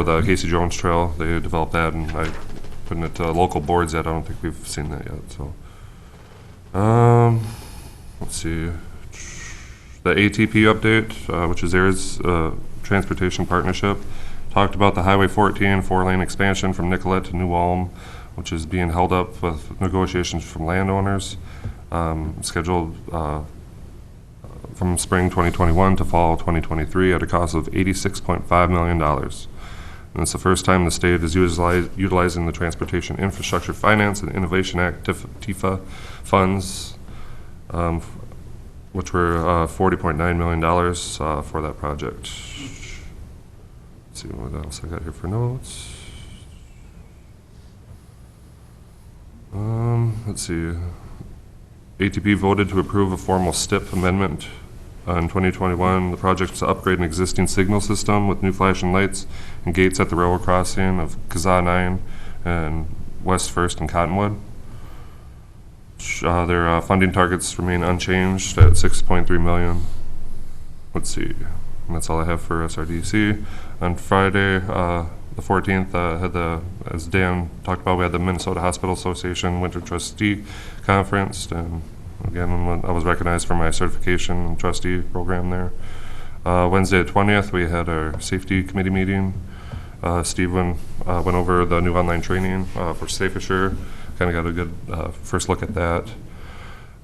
the Casey Jones Trail. They developed that, and I putting it to local boards yet. I don't think we've seen that yet. So, let's see. The ATP update, which is Aire's transportation partnership, talked about the Highway 14 4-lane expansion from Nicollet to New Ulm, which is being held up with negotiations from landowners, scheduled from spring 2021 to fall 2023 at a cost of $86.5 million. And it's the first time the state is utilizing the Transportation Infrastructure Finance and Innovation Act, TIFA funds, which were $40.9 million for that project. Let's see what else I got here for notes. Let's see. ATP voted to approve a formal STIP amendment in 2021. The project is to upgrade an existing signal system with new flashing lights and gates at the railroad crossing of Kazaa 9 and West First and Cottonwood. Their funding targets remain unchanged at $6.3 million. Let's see. And that's all I have for SRDC. On Friday, the 14th, as Dan talked about, we had the Minnesota Hospital Association Winter Trustee Conference, and Again, I was recognized for my certification trustee program there. Wednesday the 20th, we had our safety committee meeting. Steve went over the new online training for Forfeiture. Kind of got a good first look at that.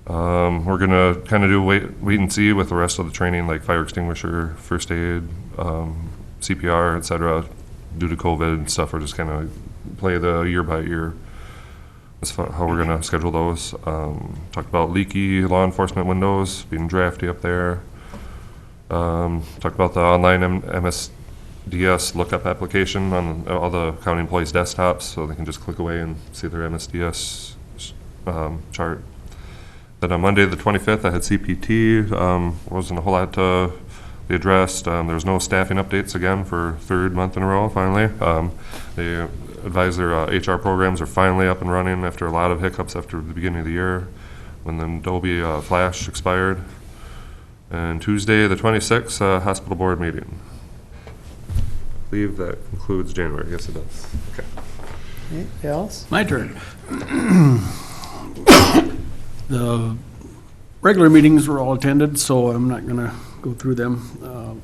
We're gonna kind of do wait and see with the rest of the training, like fire extinguisher, first aid, CPR, etc. Due to COVID and stuff, we're just kind of play the year by year. That's how we're gonna schedule those. Talked about leaky law enforcement windows being drafty up there. Talked about the online MSDS lookup application on all the county employees' desktops, so they can just click away and see their MSDS chart. Then on Monday the 25th, I had CPT. Wasn't a whole lot to be addressed. There was no staffing updates again for third month in a row, finally. They advised their HR programs are finally up and running after a lot of hiccups after the beginning of the year when the Adobe Flash expired. And Tuesday the 26th, hospital board meeting. I believe that concludes January. Yes, it does. Okay. Anything else? My turn. The regular meetings were all attended, so I'm not gonna go through them.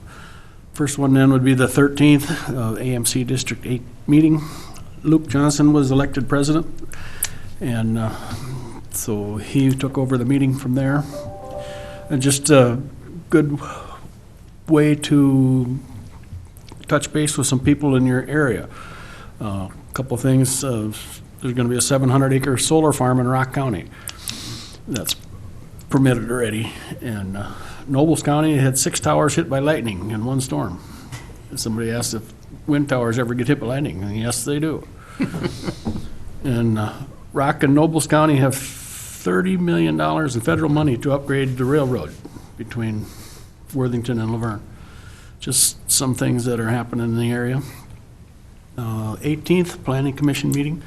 First one then would be the 13th, AMC District 8 meeting. Luke Johnson was elected president, and so he took over the meeting from there. And just a good way to touch base with some people in your area. A couple things, there's gonna be a 700-acre solar farm in Rock County that's permitted already. And Nobles County had 6 towers hit by lightning in one storm. And somebody asked if wind towers ever get hit by lightning, and yes, they do. And Rock and Nobles County have $30 million in federal money to upgrade the railroad between Worthington and Laverne. Just some things that are happening in the area. 18th, Planning Commission meeting.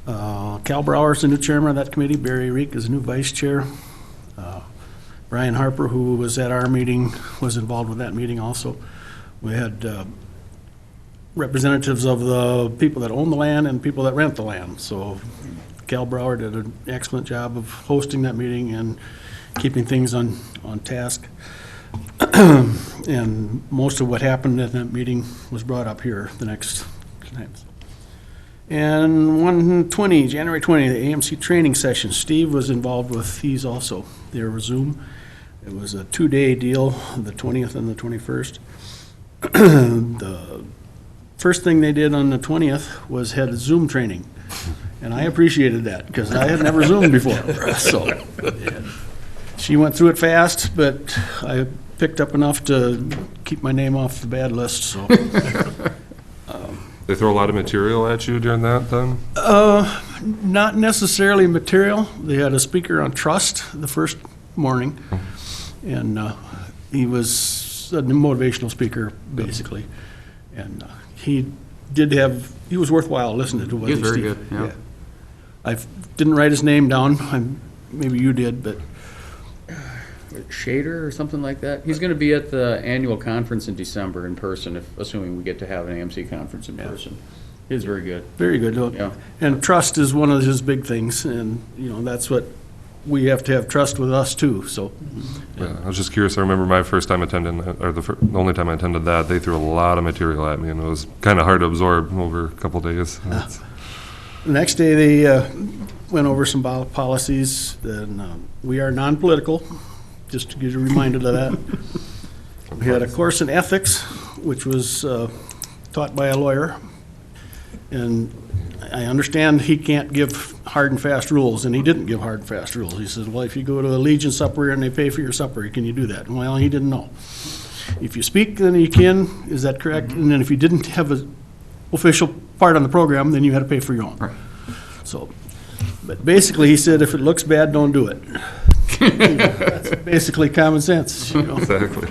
Cal Brower's the new chairman of that committee. Barry Reek is the new vice chair. Brian Harper, who was at our meeting, was involved with that meeting also. We had representatives of the people that own the land and people that rent the land. So Cal Brower did an excellent job of hosting that meeting and keeping things on task. And most of what happened at that meeting was brought up here the next times. And January 20, the AMC training session. Steve was involved with these also. They were Zoom. It was a 2-day deal, the 20th and the 21st. The first thing they did on the 20th was had a Zoom training. And I appreciated that because I had never Zoomed before. So yeah. She went through it fast, but I picked up enough to keep my name off the bad list. So. They throw a lot of material at you during that then? Not necessarily material. They had a speaker on trust the first morning, and he was a motivational speaker, basically. And he was worthwhile listening to. He was very good, yeah. I didn't write his name down. Maybe you did, but. Shader or something like that. He's going to be at the annual conference in December in person, assuming we get to have an AMC conference in person. He's very good. Very good. Yeah. And trust is one of his big things, and that's what we have to have trust with us too. So. Yeah, I was just curious. I remember my first time attending, or the only time I attended that, they threw a lot of material at me, and it was kind of hard to absorb over a couple of days. The next day, they went over some policies. Then we are non-political. Just to give you a reminder of that. We had a course in ethics, which was taught by a lawyer. And I understand he can't give hard and fast rules, and he didn't give hard and fast rules. He said, well, if you go to a Legion supper and they pay for your supper, can you do that? And well, he didn't know. If you speak, then you can. Is that correct? And then if you didn't have an official part on the program, then you had to pay for your own. Right. So, but basically, he said, if it looks bad, don't do it. That's basically common sense. Exactly.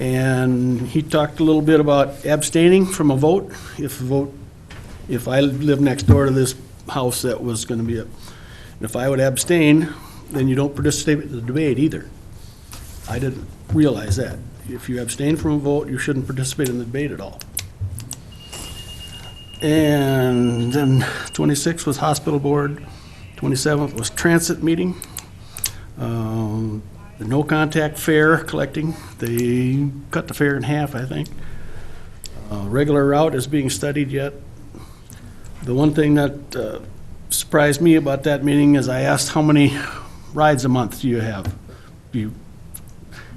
And he talked a little bit about abstaining from a vote. If I live next door to this house that was going to be if I would abstain, then you don't participate in the debate either. I didn't realize that. If you abstain from a vote, you shouldn't participate in the debate at all. And then 26 was hospital board. 27th was transit meeting. The no contact fare collecting, they cut the fare in half, I think. Regular route is being studied yet. The one thing that surprised me about that meeting is I asked how many rides a month do you have?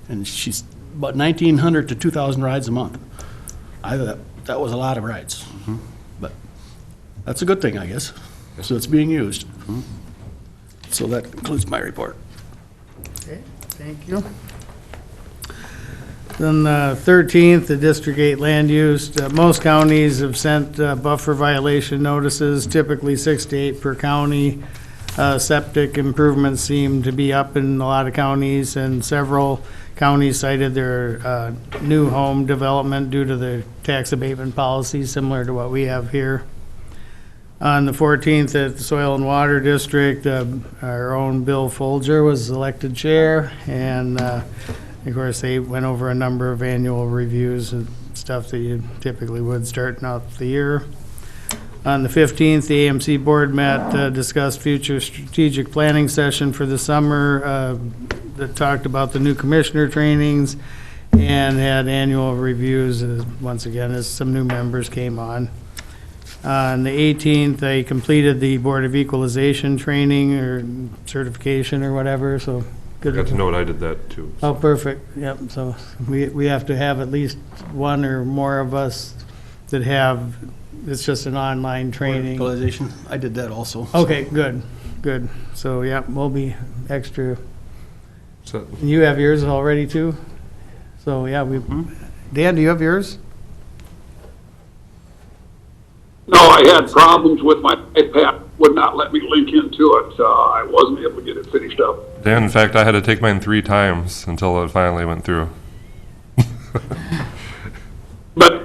And she's about 1,900 to 2,000 rides a month. I thought that was a lot of rides, but that's a good thing, I guess. So it's being used. So that concludes my report. Okay, thank you. Then the 13th, the District 8 land use. Most counties have sent buffer violation notices, typically 6 to 8 per county. Septic improvements seem to be up in a lot of counties, and several counties cited their new home development due to the tax abatement policy, similar to what we have here. On the 14th, at the Soil and Water District, our own Bill Folger was elected chair, and of course, they went over a number of annual reviews and stuff that you typically would starting out the year. On the 15th, the AMC board met, discussed future strategic planning session for the summer, that talked about the new commissioner trainings, and had annual reviews, once again, as some new members came on. On the 18th, they completed the Board of Equalization training or certification or whatever, so good. Got to note I did that too. Oh, perfect, yep, so we have to have at least one or more of us that have, it's just an online training. Equalization, I did that also. Okay, good, good, so, yeah, we'll be extra. So, You have yours already too? So, yeah, Dan, do you have yours? No, I had problems with my iPad, would not let me link into it. I wasn't able to get it finished up. Dan, in fact, I had to take mine 3 times until it finally went through. But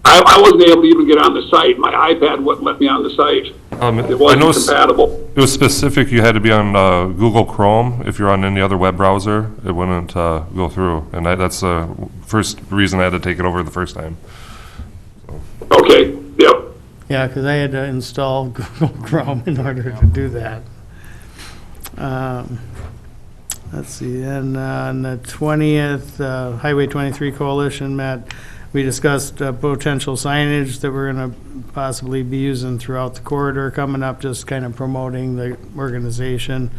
I wasn't able to even get on the site. My iPad wouldn't let me on the site. It wasn't compatible. It was specific, you had to be on Google Chrome. If you're on any other web browser, it wouldn't go through. And that's the first reason I had to take it over the first time. Okay, yep. Yeah, because I had to install Google Chrome in order to do that. Let's see, and on the 20th, Highway 23 Coalition met. We discussed potential signage that we're going to possibly be using throughout the corridor coming up, just kind of promoting the organization.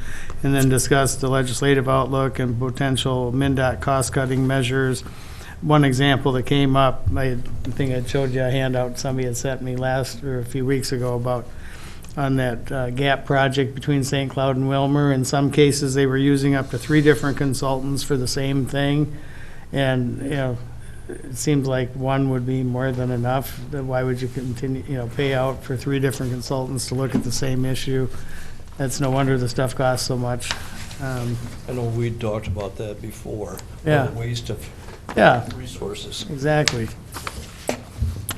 And then discussed the legislative outlook and potential MnDOT cost-cutting measures. One example that came up, I think I showed you a handout somebody had sent me a few weeks ago about on that gap project between St. Cloud and Wilmer. In some cases, they were using up to 3 different consultants for the same thing. And, you know, it seems like one would be more than enough. Why would you continue, pay out for 3 different consultants to look at the same issue? That's no wonder the stuff costs so much. I know we talked about that before. Yeah. The waste of resources. Exactly.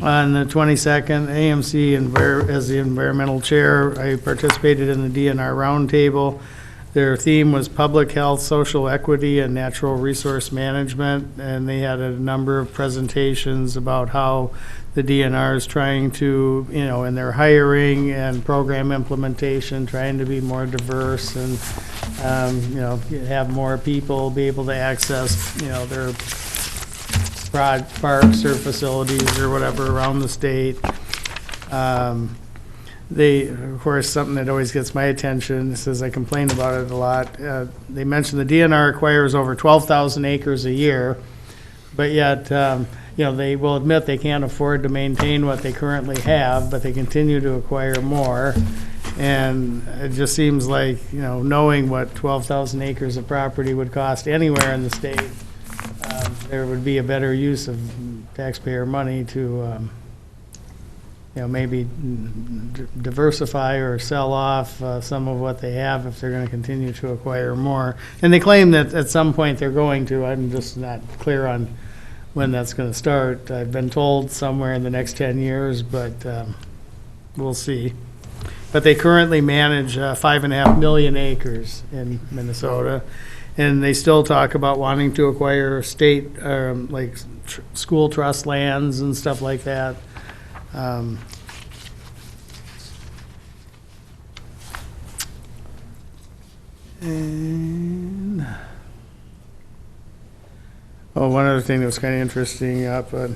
On the 22nd, AMC as the environmental chair, I participated in the DNR roundtable. Their theme was public health, social equity, and natural resource management, and they had a number of presentations about how the DNR is trying to, in their hiring and program implementation, trying to be more diverse and, have more people be able to access, their parks or facilities or whatever around the state. They, of course, something that always gets my attention, says I complain about it a lot. They mentioned the DNR acquires over 12,000 acres a year, but yet, they will admit they can't afford to maintain what they currently have, but they continue to acquire more. And it just seems like, knowing what 12,000 acres of property would cost anywhere in the state, there would be a better use of taxpayer money to, maybe diversify or sell off some of what they have if they're going to continue to acquire more. And they claim that at some point they're going to. I'm just not clear on when that's going to start. I've been told somewhere in the next 10 years, but we'll see. But they currently manage 5.5 million acres in Minnesota. And they still talk about wanting to acquire state, school trust lands and stuff like that. And, oh, one other thing that was kind of interesting up on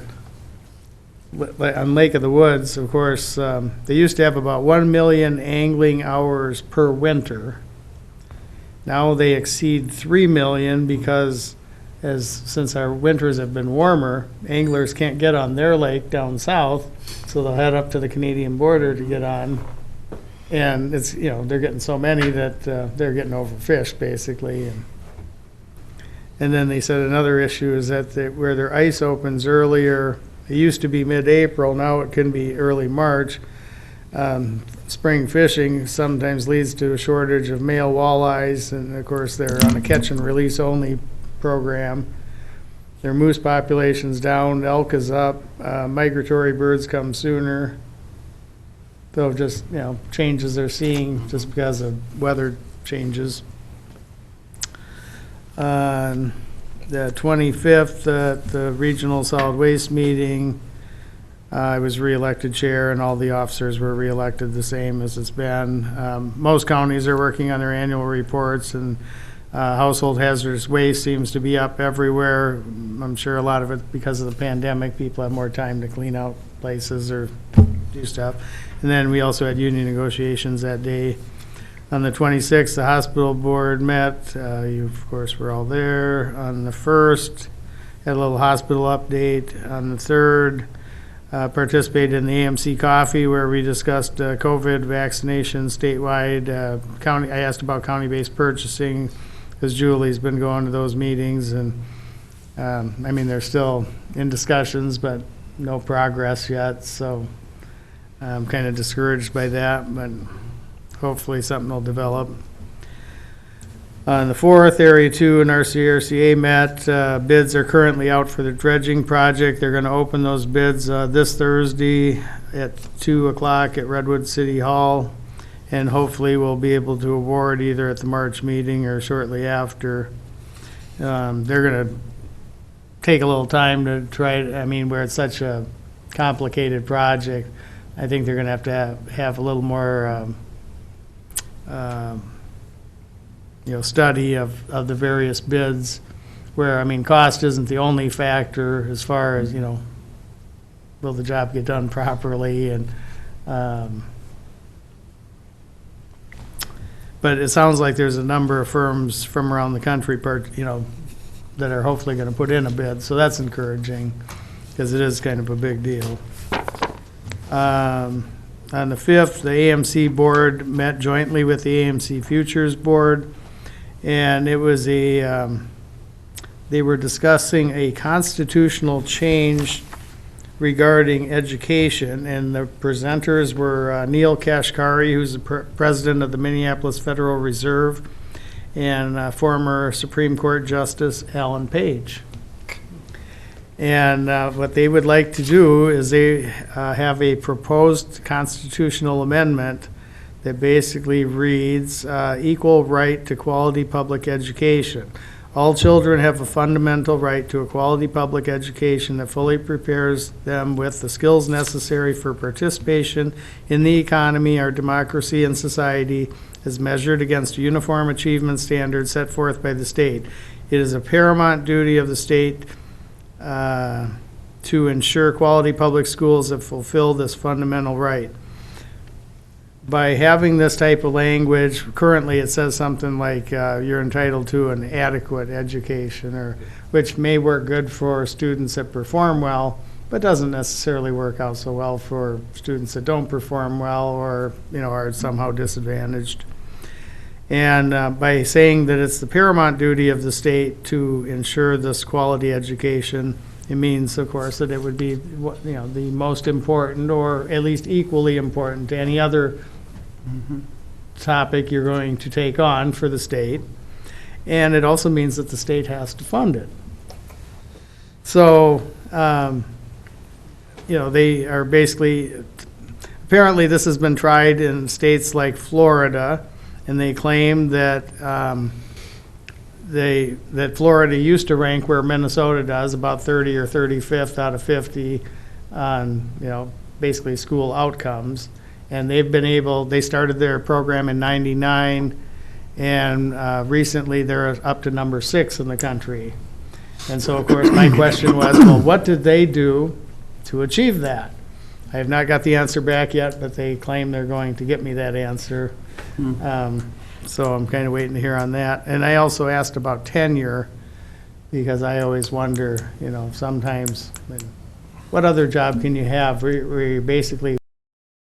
Lake of the Woods, of course, they used to have about 1 million angling hours per winter. Now they exceed 3 million because since our winters have been warmer, anglers can't get on their lake down south, so they'll head up to the Canadian border to get on. And it's, they're getting so many that they're getting overfished, basically. And then they said another issue is that where their ice opens earlier, it used to be mid-April, now it can be early March. Spring fishing sometimes leads to a shortage of male walleyes, and of course they're on a catch and release only program. Their moose population's down, elk is up, migratory birds come sooner. So just, changes they're seeing just because of weather changes. On the 25th, the Regional Solid Waste meeting, I was reelected chair, and all the officers were reelected the same as it's been. Most counties are working on their annual reports, and household hazardous waste seems to be up everywhere. I'm sure a lot of it because of the pandemic. People have more time to clean out places or do stuff. And then we also had union negotiations that day. On the 26th, the hospital board met. You, of course, were all there. On the 1st, had a little hospital update. On the 3rd, participated in the AMC coffee where we discussed COVID vaccination statewide. I asked about county-based purchasing because Julie's been going to those meetings, and they're still in discussions, but no progress yet. So I'm kind of discouraged by that, but hopefully something will develop. On the 4th, Area 2 and RCRCA met. Bids are currently out for the dredging project. They're going to open those bids this Thursday at 2 o'clock at Redwood City Hall, and hopefully we'll be able to award either at the March meeting or shortly after. They're going to take a little time to try, where it's such a complicated project, I think they're going to have a little more study of the various bids where, cost isn't the only factor as far as, will the job get done properly, and but it sounds like there's a number of firms from around the country, that are hopefully going to put in a bid, so that's encouraging because it is kind of a big deal. On the 5th, the AMC board met jointly with the AMC Futures board, and it was they were discussing a constitutional change regarding education, and the presenters were Neil Kashkari, who's the president of the Minneapolis Federal Reserve, and former Supreme Court Justice Alan Page. And what they would like to do is they have a proposed constitutional amendment that basically reads equal right to quality public education. All children have a fundamental right to a quality public education that fully prepares them with the skills necessary for participation in the economy, our democracy, and society as measured against uniform achievement standards set forth by the state. It is a paramount duty of the state to ensure quality public schools that fulfill this fundamental right. By having this type of language, currently it says something like you're entitled to an adequate education, which may work good for students that perform well, but doesn't necessarily work out so well for students that don't perform well or are somehow disadvantaged. And by saying that it's the paramount duty of the state to ensure this quality education, it means, of course, that it would be the most important, or at least equally important to any other topic you're going to take on for the state. And it also means that the state has to fund it. So, they are basically, apparently this has been tried in states like Florida, and they claim that that Florida used to rank where Minnesota does, about 30 or 35th out of 50 on, basically school outcomes. And they started their program in '99, And recently, they're up to number 6 in the country. And so, of course, my question was, well, what did they do to achieve that? I have not got the answer back yet, but they claim they're going to get me that answer. So I'm kind of waiting to hear on that. And I also asked about tenure, because I always wonder, sometimes, what other job can you have where you're basically